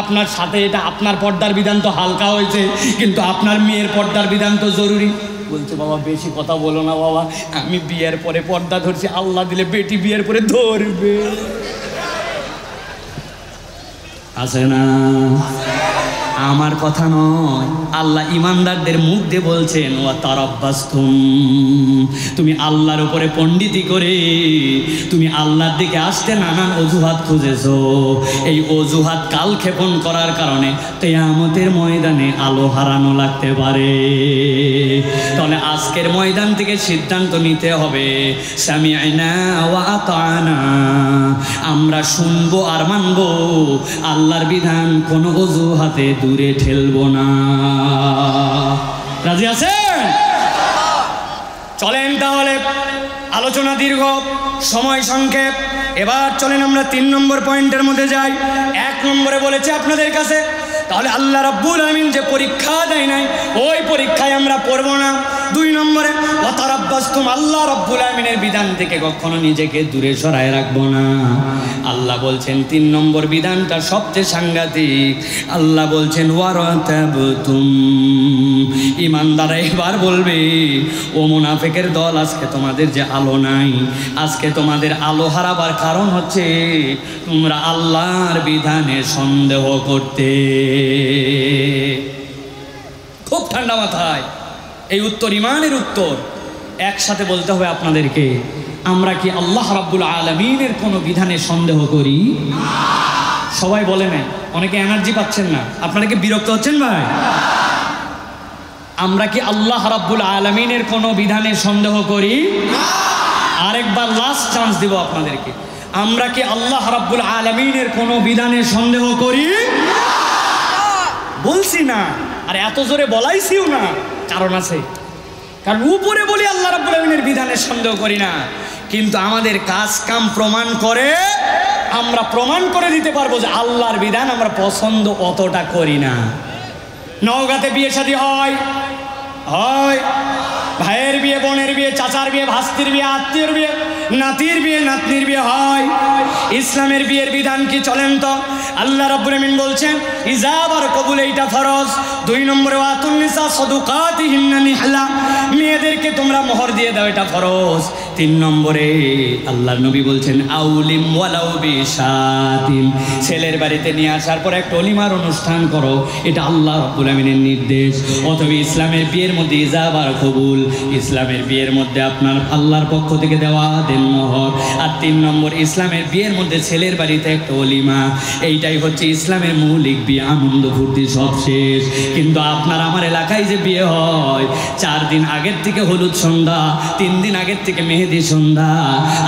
আপনার সাথে এটা আপনার পর্দার বিধান তো হালকা হয়েছে, কিন্তু আপনার মেয়ের পর্দার বিধান তো জরুরি। বলছে বাবা বেশি কথা বলো না বাবা, আমি বিয়ের পরে পর্দা ধরছি, আল্লাহ দিলে বেটি বিয়ের পরে ধরবে। আছে না? আমার কথা নয়, আল্লাহ ইমানদারদের মুখ দিয়ে বলছেন ওয়া তারাব্বাসতুম, তুমি আল্লাহর উপরে পণ্ডিতি করে তুমি আল্লাহর দিকে আসতে নানান অজুহাত খুঁজেছো। এই অজুহাত কালক্ষেপণ করার কারণে কিয়ামতের ময়দানে আলো হারানো লাগতে পারে। তাহলে আজকের ময়দান থেকে সিদ্ধান্ত নিতে হবে, সামি'না ওয়া আতা'না, আমরা শুনবো আর মানবো, আল্লাহর বিধান কোনো অজুহাতে দূরে ঠেলবো না। রাজি আছেন? চলেন তাহলে, আলোচনা দীর্ঘ, সময় সংক্ষেপ। এবার চলেন আমরা 3 নম্বর পয়েন্টের মধ্যে যাই। 1 নম্বরে বলেছে আপনাদের কাছে, তাহলে আল্লাহ রাব্বুল আমিন যে পরীক্ষা দেয় নাই, ওই পরীক্ষায় আমরা পড়ব না। 2 নম্বরে ওয়া তারাব্বাসতুম, আল্লাহ রাব্বুল আমিনের বিধান থেকে কখনো নিজেকে দূরে সরায় রাখবো না। আল্লাহ বলছেন 3 নম্বর বিধানটা সবচেয়ে সাংঘাতিক। আল্লাহ বলছেন ওয়া রাতাবতুম, ইমানদাররা এবার বলবে ও মুনাফিকের দল, আজকে তোমাদের যে আলো নাই, আজকে তোমাদের আলো হারাবার কারণ হচ্ছে তোমরা আল্লাহর বিধানে সন্দেহ করতে। খুব ঠান্ডা মাথায় এই উত্তর, ইমানের উত্তর একসাথে বলতে হবে আপনাদেরকে। আমরা কি আল্লাহ রাব্বুল আলামিনের কোনো বিধানে সন্দেহ করি? সবাই বলে না, অনেকে এনার্জি পাচ্ছেন না, আপনারা কি বিরক্ত হচ্ছেন ভাই? আমরা কি আল্লাহ রাব্বুল আলামিনের কোনো বিধানে সন্দেহ করি? আরেকবার লাস্ট চান্স দিব আপনাদেরকে, আমরা কি আল্লাহ রাব্বুল আলামিনের কোনো বিধানে সন্দেহ করি? বলছি না, আর এত জোরে বলাইছিও না, কারণ আছে। কারণ উপরে বলি আল্লাহ রাব্বুল আলামিনের বিধানে সন্দেহ করি না, কিন্তু আমাদের কাজ কাম প্রমাণ করে, আমরা প্রমাণ করে দিতে পারবো যে আল্লাহর বিধান আমরা পছন্দ অতটা করি না। নওগাঁতে বিয়ে শাদী হয়, ভাইয়ের বিয়ে, বোনের বিয়ে, চাচার বিয়ে, ভাস্তির বিয়ে, আত্মীয়ের বিয়ে, নাতির বিয়ে নাতনির বিয়ে হয়। ইসলামের বিয়ের বিধান কি চলেন তো? আল্লাহ রাব্বুল আমিন বলছেন ইজাবার কবুল, এইটা ফরজ। 2 নম্বরে ওয়াতুন নিসা সাদুকাতিহিন্না নিহলা, মেয়েদেরকে তোমরা মোহর দিয়ে দাও, এটা ফরজ। 3 নম্বরে আল্লাহর নবী বলছেন আউলিম ওয়ালাউ বিশাতিন, ছেলের বাড়িতে নিয়ে আসার পর একটা অলিমার অনুষ্ঠান করো, এটা আল্লাহ রাব্বুল আমিনের নির্দেশ। অতএব ইসলামের বিয়ের মধ্যে ইজাবার কবুল, ইসলামের বিয়ের মধ্যে আপনার আল্লাহর পক্ষ থেকে দেওয়া দেন মোহর। আর 3 নম্বর ইসলামের বিয়ের মধ্যে ছেলের বাড়িতে একটা অলিমা, এইটাই হচ্ছে ইসলামের মৌলিক বিয়ে। আনন্দ ফুর্তি সব শেষ, কিন্তু আপনার আমার এলাকায় যে বিয়ে হয় 4 দিন আগের থেকে হলুদ সন্ধ্যা, 3 দিন আগের থেকে মেহেদি সন্ধ্যা,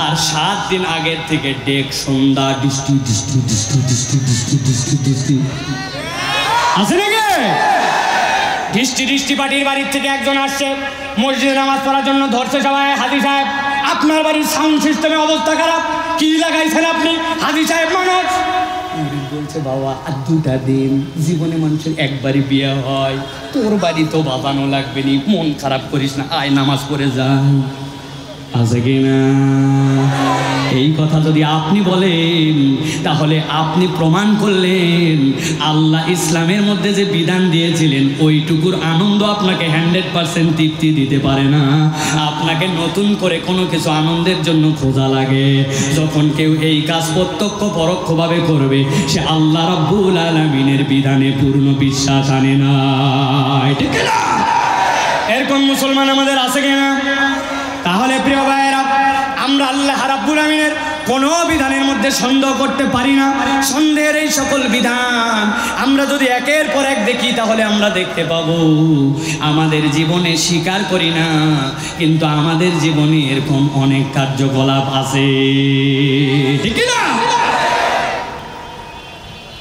আর 7 দিন আগের থেকে ডেক সন্ধ্যা। ডিস্টি ডিস্টি ডিস্টি ডিস্টি ডিস্টি ডিস্টি ডিস্টি আছে নাকি? ডিস্টি ডিস্টি পার্টির বাড়ির থেকে একজন আসছে, মসজিদে নামাজ পড়ার জন্য ধরছে সবাই। হাজি সাহেব, আপনার বাড়ির সাউন্ড সিস্টেমে অবস্থা খারাপ, কি লাগাইছেন আপনি? হাজি সাহেব মানুষ বলছে বাবা আর 2টা দিন, জীবনে মানুষের একবারই বিয়ে হয়, তোর বাড়ি তো বাজানো লাগবে নি, মন খারাপ করিস না, আয় নামাজ পড়ে যান। আছে কি না? এই কথা যদি আপনি বলেন তাহলে আপনি প্রমাণ করলেন আল্লাহ ইসলামের মধ্যে যে বিধান দিয়েছিলেন ওইটুকুর আনন্দ আপনাকে 100% তৃপ্তি দিতে পারে না। আপনাকে নতুন করে কোনো কিছু আনন্দের জন্য খোঁজা লাগে। যখন কেউ এই কাজ প্রত্যক্ষ পরোক্ষভাবে করবে, সে আল্লাহ রাব্বুল আলামিনের বিধানে পূর্ণ বিশ্বাস আনে না। ঠিক না? এরকম মুসলমান আমাদের আছে কিনা? তাহলে প্রিয় ভাইয়েরা, আমরা আল্লাহ রাব্বুল আমিনের কোনো বিধানের মধ্যে সন্দেহ করতে পারি না। সন্দেহের এই সকল বিধান আমরা যদি একের পর এক দেখি তাহলে আমরা দেখতে পাবো আমাদের জীবনে স্বীকার করি না, কিন্তু আমাদের জীবনে এরকম অনেক কার্যকলাপ আছে। ঠিক না?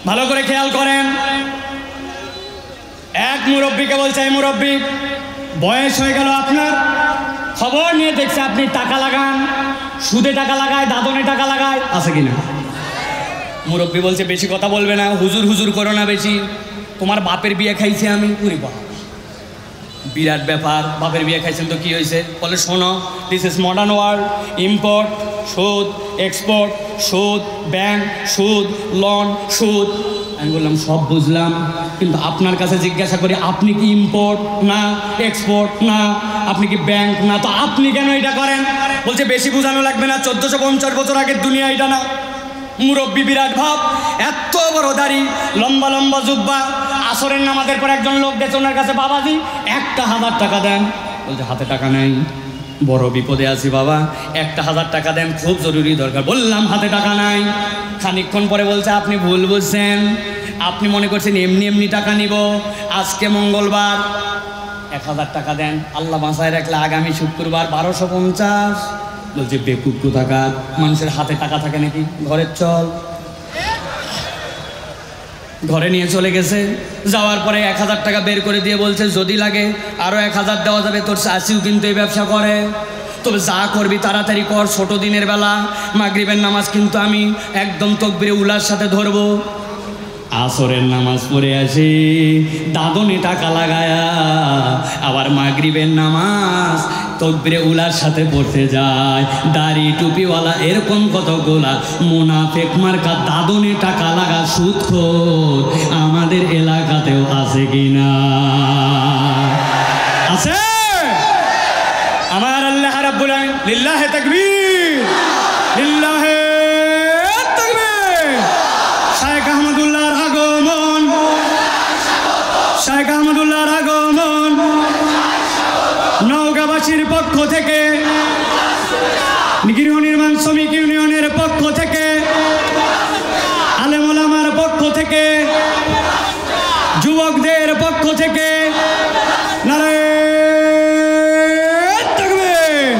ভালো করে খেয়াল করেন। এক মুরব্বীকে বলছে, এই মুরব্বী বয়স হয়ে গেল আপনার, খবর নিয়ে দেখছে আপনি টাকা লাগান, সুদে টাকা লাগায়, দাদনে টাকা লাগায়, আছে কিনা? মুরব্বী বলছে বেশি কথা বলবে না, হুজুর হুজুর করো না বেশি, তোমার বাপের বিয়ে খাইছি আমি। উনি বাপ, বিরাট ব্যাপার, বাপের বিয়ে খাইছেন তো কি হয়েছে? বলে শোনো, this is modern world, import সুদ, এক্সপোর্ট সুদ, ব্যাংক সুদ, লোন সুদ। আমি বললাম সব বুঝলাম, কিন্তু আপনার কাছে জিজ্ঞাসা করি আপনি কি ইম্পোর্ট না, এক্সপোর্ট না, আপনি কি ব্যাংক না, তো আপনি কেন এটা করেন? বলছে বেশি বোঝানো লাগবে না, 1450 বছর আগের দুনিয়া এটা না। মুরব্বী বিরাট ভাব, এত বড় দাড়ি, লম্বা লম্বা জুব্বা। আসরের নামাজের পর একজন লোক গেছে ওনার কাছে, বাবাজি 1000 টাকা দেন। বলছে হাতে টাকা নেই, বড় বিপদে আছি বাবা, 1000 টাকা দেন, খুব জরুরি দরকার। বললাম হাতে টাকা নাই। খানিকক্ষণ পরে বলছে আপনি ভুল বুঝছেন, আপনি মনে করছেন এমনি এমনি টাকা নিব, আজকে মঙ্গলবার 1000 টাকা দেন, আল্লাহ বাঁচায় রাখলে আগামী শুক্রবার 1250। বলছে বেকুব কোথাকার, মানুষের হাতে টাকা থাকে নাকি? ঘরের চল। ঘরে নিয়ে চলে গেছে, যাওয়ার পরে 1000 টাকা বের করে দিয়ে বলছে যদি লাগে আরও 1000 দেওয়া যাবে, তোর চাচিও কিন্তু এই ব্যবসা করে, তবে যা করবি তাড়াতাড়ি কর, ছোট দিনের বেলা, মাগরিবের নামাজ কিন্তু আমি একদম তকবিরে উলার সাথে ধরবো। আসরের নামাজ পড়ে আসে, দাদনে টাকা লাগায়া, আবার মাগরিবের নামাজ তকবিরে উলার সাথে পড়তে যায়। দাড়ি টুপিওয়ালা এরকম কতগুলা মুনাফিক মার্কা দাদনে টাকা লাগা সুদখোর আমাদের এলাকাতেও আছে কিনা? আছে? আমার আল্লাহ রাব্বুল আলামিন, লিল্লাহি তাকবীর, লিল্লাহি তাকবীর। শাইখ আহমদুল্লাহর আগমন, শাইখ আহমদুল্লাহর আগমন, নওগাঁবাসীর পক্ষ থেকে, গৃহ নির্মাণ শ্রমিক ইউনিয়নের পক্ষ থেকে, আলেম ওলামার পক্ষ থেকে, যুবকদের পক্ষ থেকে নারায়ে তাকবীর।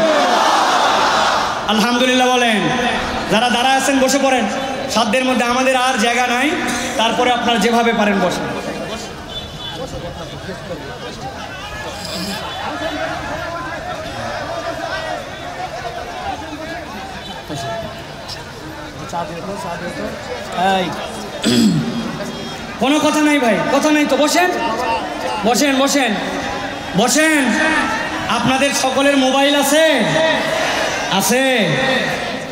আলহামদুলিল্লাহ বলেন। যারা দাঁড়ায় আছেন বসে পড়েন, সাধ্যের মধ্যে আমাদের আর জায়গা নাই, তারপরে আপনারা যেভাবে পারেন বসেন। কোনো কথা নাই ভাই, কথা নাই তো, বসেন বসেন বসেন বসেন। আপনাদের সকলের মোবাইল আছে? আছে?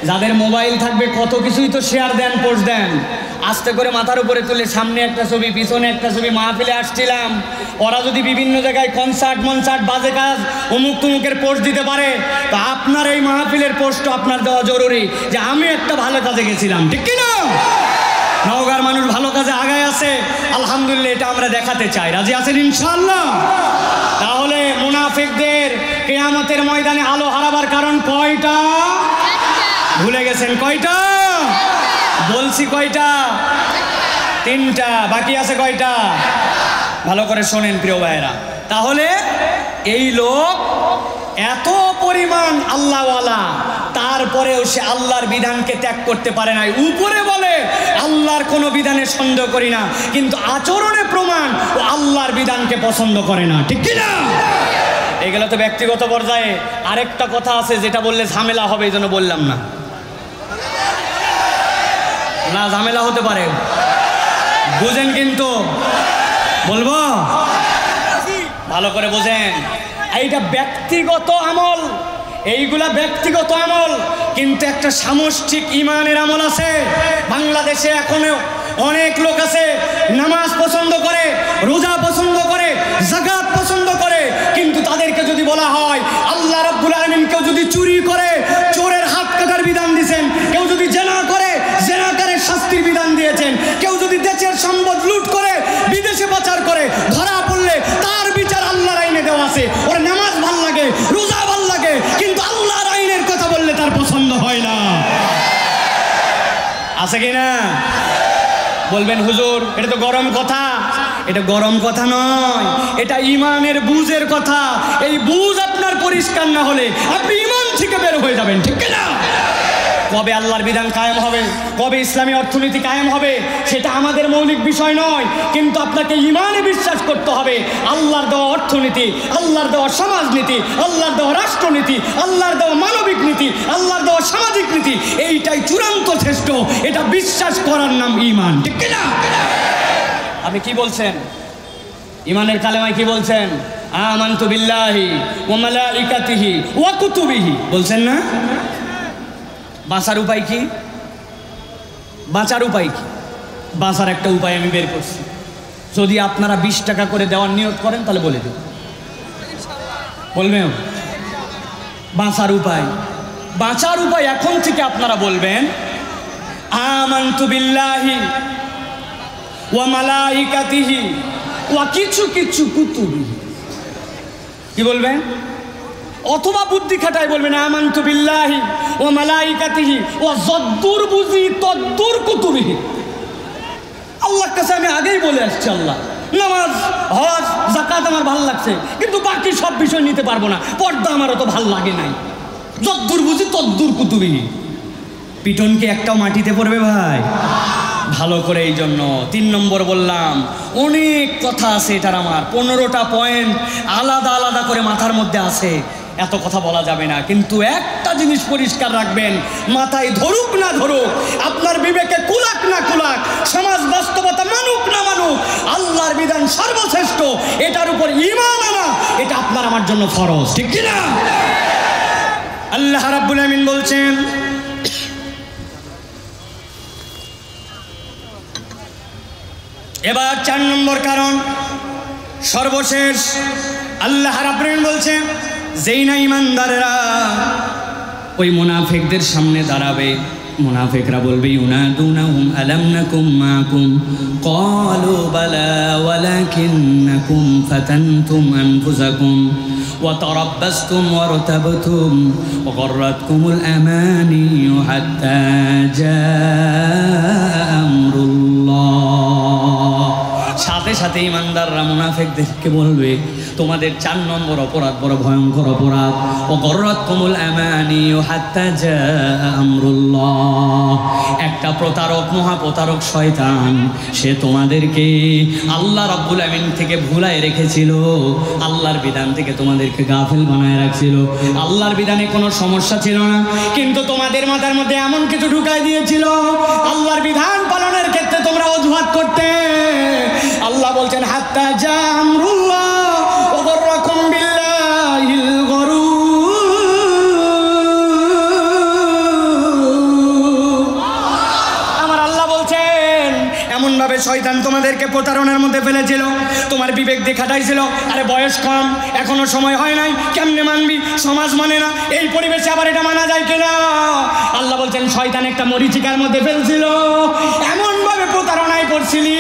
যাদের মোবাইল থাকবে কত কিছুই তো শেয়ার দেন, পোস্ট দেন, আস্তে করে মাথার উপরে তুলে সামনে একটা ছবি, পিছনে একটা ছবি। মাহফিলে আসছিলাম, ওরা যদি বিভিন্ন জায়গায় কনসার্ট মনসার্ট বাজে কাজ অমুক তুমুকের পোস্ট দিতে পারে, তো আপনার এই মাহফিলের পোস্টও আপনার দেওয়া জরুরি যে আমি একটা ভালো কাজে গেছিলাম, ঠিক কিনা? নওগাঁর মানুষ ভালো কাজে আগায় আছে, আলহামদুলিল্লাহ, এটা আমরা দেখাতে চাই। রাজি আছেন ইনশাআল্লাহ? তাহলে মুনাফিকদের কিয়ামতের ময়দানে আলো হারাবার কারণ কয়টা? ভুলে গেছেন কয়টা? বলছি কয়টা? 3টা। বাকি আছে কয়টা? ভালো করে শোনেন প্রিয় ভাইয়েরা। তাহলে এই লোক এত পরিমাণ আল্লাহওয়ালা, তারপরেও সে আল্লাহর বিধানকে ত্যাগ করতে পারে নাই। উপরে বলে আল্লাহর কোনো বিধানে সন্দেহ করি না, কিন্তু আচরণে প্রমাণ ও আল্লাহর বিধানকে পছন্দ করে না, ঠিক কিনা? এগুলো তো ব্যক্তিগত পর্যায়ে। আরেকটা কথা আছে যেটা বললে ঝামেলা হবে, এই জন্য বললাম না। না, ঝামেলা হতে পারে, বুঝেন কিন্তু বলবো, ভালো করে বোঝেন। এইটা ব্যক্তিগত আমল, এইগুলা ব্যক্তিগত আমল, কিন্তু একটা সামষ্টিক ইমানের আমল আছে। বাংলাদেশে এখনো অনেক লোক আছে নামাজ পছন্দ করে, রোজা পছন্দ করে, যাকাত পছন্দ করে, কিন্তু তাদেরকে যদি বলা হয় আল্লাহ রাব্বুল আলামিন কেউ যদি চুরি করে চোরের হাত কাটার বিধান দিয়েছেন, কেউ যদি জেনা করে জেনাকারের শাস্তির বিধান দিয়েছেন, কেউ যদি দেশের সম্পদ লুট করে বিদেশে পাচার করে ধরা পড়লে তার বিচার আল্লাহর আইনে দেওয়া আছে। ওর নামাজ ভাল লাগে, রোজা ভাল লাগে, কিন্তু আল্লাহর আইনের কথা বললে তার পছন্দ হয় না। আছে কিনা? বলবেন হুজুর এটা তো গরম কথা। এটা গরম কথা নয়, এটা ইমানের বুঝের কথা। এই বুঝ আপনার পরিষ্কার না হলে আপনি ইমান থেকে বের হয়ে যাবেন, ঠিক কিনা? কবে আল্লাহর বিধান কায়েম হবে, কবে ইসলামী অর্থনীতি কায়েম হবে, সেটা আমাদের মৌলিক বিষয় নয়, কিন্তু আপনাকে ইমানে বিশ্বাস করতে হবে আল্লাহর দেওয়া অর্থনীতি, আল্লাহর দেওয়া সমাজনীতি, আল্লাহর দেওয়া রাষ্ট্রনীতি, আল্লাহর দেওয়া মানবিক নীতি, আল্লাহর দেওয়া সামাজিক নীতি এইটাই চূড়ান্ত শ্রেষ্ঠ। এটা বিশ্বাস করার নাম ইমান, ঠিক কিনা? আপনি কি বলছেন? ইমানের কালেমায় কি বলছেন? আমানতু বিল্লাহি ওয়া মালাইকাতিহি ওয়া কুতুবিহি বলছেন না? বাঁচার উপায় কি? বাঁচার উপায় কি? বাঁচার একটা উপায় আমি বের করছি। যদি আপনারা 20 টাকা করে দেওয়ার নিয়ত করেন তাহলে বলে দেব, বলবেন বাঁচার উপায়। বাঁচার উপায় এখন থেকে আপনারা বলবেন আমানতু বিল্লাহি ওয়া মালাইকাতিহি ওয়া কিছু কিছু কুতুবিহি। কি বলবেন? অথবা বুদ্ধি খাটায় বলবেন আমানতু বিল্লাহি ওয়া মালাইকাতিহি ওয়া যদ্দুর বুঝি তদ্দুর কুতুবিহি। আল্লাহর কাছে আমি আগেই বলে আসছি, আল্লাহ নামাজ হজ যাকাত আমার ভালো লাগছে, কিন্তু বাকি সব বিষয় নিতে পারবো না, পর্দা আমার অত ভাল লাগে নাই। যদ্দুর বুঝি তদ্দুর কুতুবিহি। পিটন কি একটাও মাটিতে পড়বে ভাই? ভালো করে। এই জন্য 3 নম্বর বললাম, অনেক কথা আছে এটার, আমার 15টা পয়েন্ট আলাদা আলাদা করে মাথার মধ্যে আছে, এত কথা বলা যাবে না। কিন্তু একটা জিনিস পরিষ্কার রাখবেন, মাথায় ধরুক না ধরুক, আপনার বিবেকে কুলাক না কুলাক, সমাজ বাস্তবতা মানুক না মানুক, আল্লাহর বিধান সর্বশ্রেষ্ঠ, এটার উপর ঈমান আনা এটা আপনার আমার জন্য ফরজ, ঠিক কি না? আল্লাহ রাব্বুল আমিন বলছেন এবার 4 নম্বর কারণ, সর্বশেষ আল্লাহ রাব্বুল আমিন বলছেন যেই না ইমানদাররা ওই মুনাফিকদের সামনে দাঁড়াবে, মুনাফিকরা বলবে ইউনাদুনাহুম আলাম নাকুম মাকুম ক্বালু বালা ওয়ালাকিন্নাকুম ফাতানতুম আনফুসাকুম ওয়া তারাব্বাসতুম ওয়ারতাবতুম ওয়া গররাতকুমুল আমানি হাত্তা জাআ আমরুল্লাহ। সাথে সাথে ইমানদাররা মুনাফিকদেরকে বলবে তোমাদের 4 নম্বর অপরাধ বড় ভয়ঙ্কর অপরাধ, ও গররাতকুমুল আমানি হাত্তা জাআ আমরুল্লাহ। একটা প্রতারক, মহাপ্রতারক শয়তান, সে তোমাদেরকে আল্লাহ রাব্বুল আমিন থেকে ভুলায় রেখেছিল, আল্লাহর বিধান থেকে তোমাদেরকে গাফিল বানায় রাখছিল। আল্লাহর বিধানে কোনো সমস্যা ছিল না, কিন্তু তোমাদের মাথার মধ্যে এমন কিছু ঢুকাই দিয়েছিল, আল্লাহর বিধান পালনের ক্ষেত্রে তোমরা অজুহাত করতে। আল্লাহ বলছেন হাত্তা জাআ আমরুল্লাহ ওয়া গররাকুম বিল্লাহিল গরুর। তোমাদেরকে প্রতারণার মধ্যে ফেলেছিল, তোমার বিবেক দিয়ে খাটাইছিল, আরে বয়স কম, এখনো সময় হয় নাই, কেমনে মানবি, সমাজ মানে না, এই পরিবেশে আবার এটা মানা যায় কিনা। আল্লাহ বলছেন শয়তান একটা মরিচিকার মধ্যে ফেলছিল, এমন ভাবে প্রতারণায় করছিলি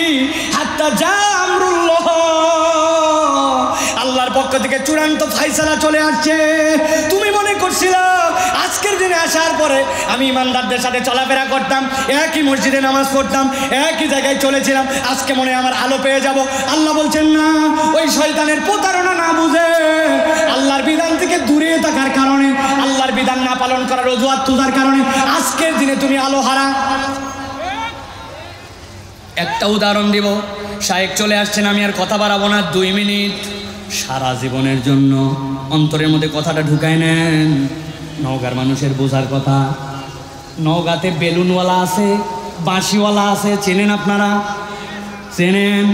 হাত্তা যা আমরুল্লাহ, আল্লাহর পক্ষ থেকে চূড়ান্ত ফায়সালা চলে আসছে। তুমি মনে করছিলা আজকের দিনে আসার পরে আমি ইমানদারদের সাথে চলাফেরা করতাম, একই মসজিদে নামাজ পড়তাম, একই জায়গায় চলেছিলাম, আজকে মনে আমার আলো পেয়ে যাব। আল্লাহ বলছেন না, ওই শয়তানের প্রতারণা না বুঝে আল্লাহর বিধান থেকে দূরে থাকার কারণে, আল্লাহর বিধান না পালন করার অজুহাত তোলার কারণে আজকের দিনে তুমি আলো হারা। একটা উদাহরণ দিব, শায়েক চলে আসছেন, আমি আর কথা বাড়াবো না, 2 মিনিট। সারা জীবনের জন্য অন্তরের মধ্যে কথাটা ঢুকায় নেন। নওগাঁর মানুষের বোঝার কথা, নওগাঁতে বেলুনওয়ালা আছে, বাঁশিওয়ালা আছে, চেনেন আপনারা? চেনেন?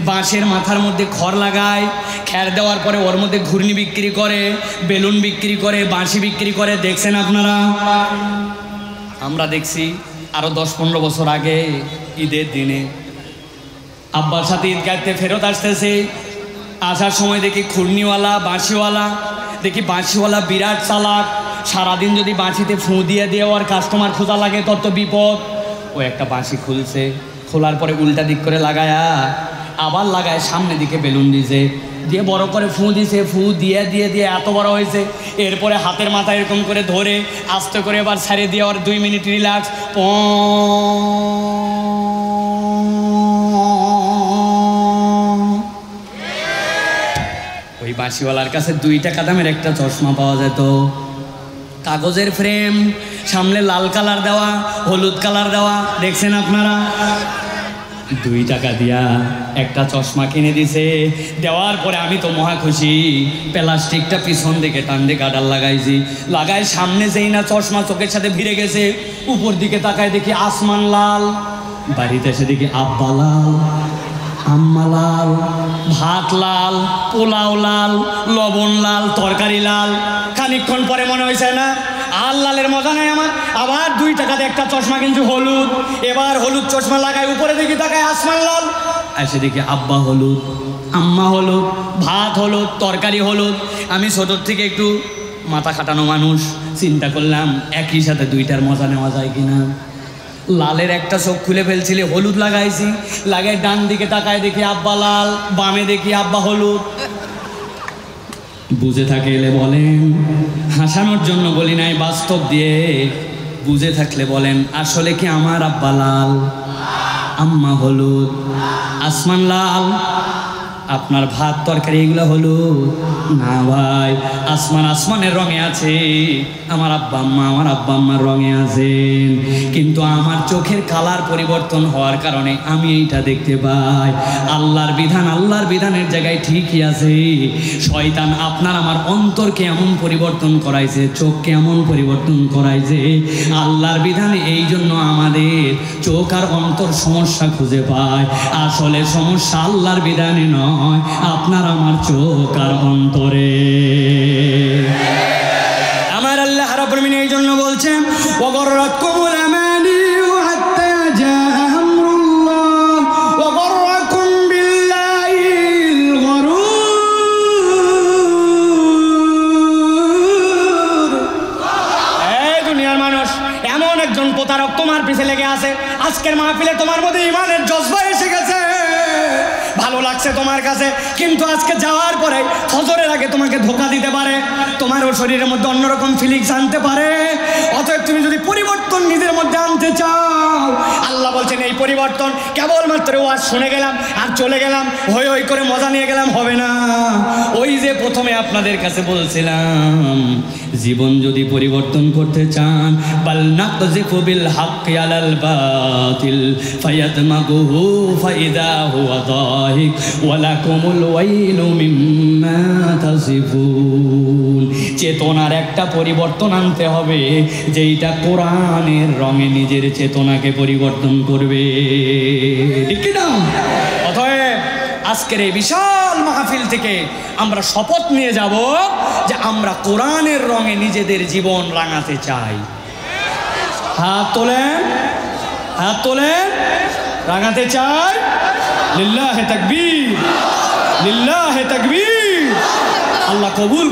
বাঁশের মাথার মধ্যে খড় লাগায়, খ্যার দেওয়ার পরে ওর মধ্যে ঘূর্ণি বিক্রি করে, বেলুন বিক্রি করে, বাঁশি বিক্রি করে, দেখছেন আপনারা? আমরা দেখছি আরও 10-15 বছর আগে ঈদের দিনে আব্বার সাথে ঈদগাহতে ফেরত আসতেছে, আসার সময় দেখি ঘূর্ণিওয়ালা, বাঁশিওয়ালা, দেখি বাঁশিওয়ালা বিরাট চালাক, সারাদিন যদি বাঁশিতে ফুঁ দিয়ে দিয়ে ওর কাস্টমার খোঁজা লাগে তত বিপদ। ও একটা বাঁশি খুলছে, খোলার পরে উল্টা দিক করে লাগায়া আবার লাগায় সামনে দিকে বেলুন দিছে, দিয়ে বড় করে ফুঁ দিছে, ফুঁ দিয়ে দিয়ে দিয়ে এত বড় হয়েছে, এরপরে হাতের মাথা এরকম করে ধরে আস্তে করে এবার ছাড়িয়ে দিয়ে ওর 2 মিনিট রিল্যাক্স, ওই বাঁশিওয়ালার কাছে 2 টাকা দামের একটা চশমা পাওয়া যেত, কাগজের ফ্রেম, সামনে লাল কালার দেওয়া, হলুদ কালার দেওয়া, দেখছেন আপনারা? 2 টাকা দিয়া একটা চশমা কিনে দিছে, দেওয়ার পরে আমি তো মহা খুশি, প্লাস্টিকটা পিছন দিকে টান দিয়ে গাডার লাগাইছি, লাগায় সামনে যেই না চশমা চোখের সাথে ভিড়ে গেছে, উপর দিকে তাকায় দেখি আসমান লাল, বাড়িতে এসে দেখি আব্বা লাল, আম্মা লাল, ভাত লাল, পোলাও লাল, লবণ লাল, তরকারি লাল। খানিকক্ষণ পরে মনে হয়েছে না আর লালের মজা নাই আমার, আবার 2 টাকাতে একটা চশমা কিন্তু হলুদ, এবার হলুদ চশমা লাগায়, উপরে দেখি তাকায় আসমান লাল, এসে দেখি আব্বা হলুদ, আম্মা হলুদ, ভাত হলুদ, তরকারি হলুদ। আমি ছোটোর থেকে একটু মাথা খাটানো মানুষ, চিন্তা করলাম একই সাথে 2টার মজা নেওয়া যায় কিনা। লালের একটা চোখ খুলে ফেলছিলে, হলুদ লাগাইছি, লাগাই ডান দিকে তাকায় দেখি আব্বা লাল, বামে দেখি আব্বা হলুদ। বুঝে থাকে এলে বলেন, হাসানোর জন্য বলি নাই, বাস্তব দিয়ে বুঝে থাকলে বলেন, আসলে কি আমার আব্বা লাল, আম্মা হলুদ, আসমান লাল, আপনার ভাত তরকারি এগুলো হলুদ না ভাই, আসমান আসমানের রঙে আছে, আমার আব্বা আম্মার রঙে আছেন, কিন্তু আমার চোখের কালার পরিবর্তন হওয়ার কারণে আমি এইটা দেখতে পাই। আল্লাহর বিধানের জায়গায় ঠিকই আছে, শয়তান আপনার আমার অন্তরকে এমন পরিবর্তন করাইছে, চোখকে এমন পরিবর্তন করাইছে, আল্লাহর বিধানে এই জন্য আমাদের চোখ আর অন্তর সমস্যা খুঁজে পায়। আসলে সমস্যা আল্লাহর বিধানে নয়, আপনার আমার চোখ আর অন্তরে। আমার আল্লাহ রাব্বুল আলামিন এই জন্য বলছেন, ওয়াগররাকুমুল আমানি হাত্তা জাআ আমরুল্লাহ ওয়াগররাকুম বিল্লাহিল গরুর। এই দুনিয়ার মানুষ এমন একজন প্রতারক তোমার পিছে লেগে আছে, আজকের মাহফিলে তোমার মধ্যে ঈমানের জজবা এসে গেছে, ভালো লাগছে তোমার কাছে, কিন্তু আজকে যাওয়ার পরে ফজরের আগে তোমাকে ধোঁকা দিতে পারে, তোমারও শরীরের মধ্যে অন্যরকম ফিলিংস আনতে পারে। অতএব তুমি যদি পরিবর্তন নিজের মধ্যে আনতে চাও, আল্লাহ বলছেন এই পরিবর্তন কেবলমাত্র ওয়াজ শুনে গেলাম আর চলে গেলাম, হই হই করে মজা নিয়ে গেলাম হবে না। ওই যে প্রথমে আপনাদের কাছে বলছিলাম, জীবন যদি পরিবর্তন করতে চান, বাল নাকযিফু বিল হাক্কি আলাল বাতিল ফায়াদমাগুহু ফাইদা হুয়া যাহিক ওয়া লাকুমুল ওয়াইলু মিম্মা তাসিফুন। চেতনার একটা পরিবর্তন আনতে হবে, যেইটা কোরআনের রঙে নিজের চেতনাকে পরিবর্তন করবে, ঠিক কি না? অতএব আজকের এই বিশাল মাহফিল থেকে আমরা শপথ নিয়ে যাব যে আমরা কোরআনের রঙে নিজেদের জীবন রাঙাতে চাই। হাত তোলেন, রাঙাতে চাই। লিল্লাহে তাকবীর, লিল্লাহে তাকবীর। আল্লাহ কবুল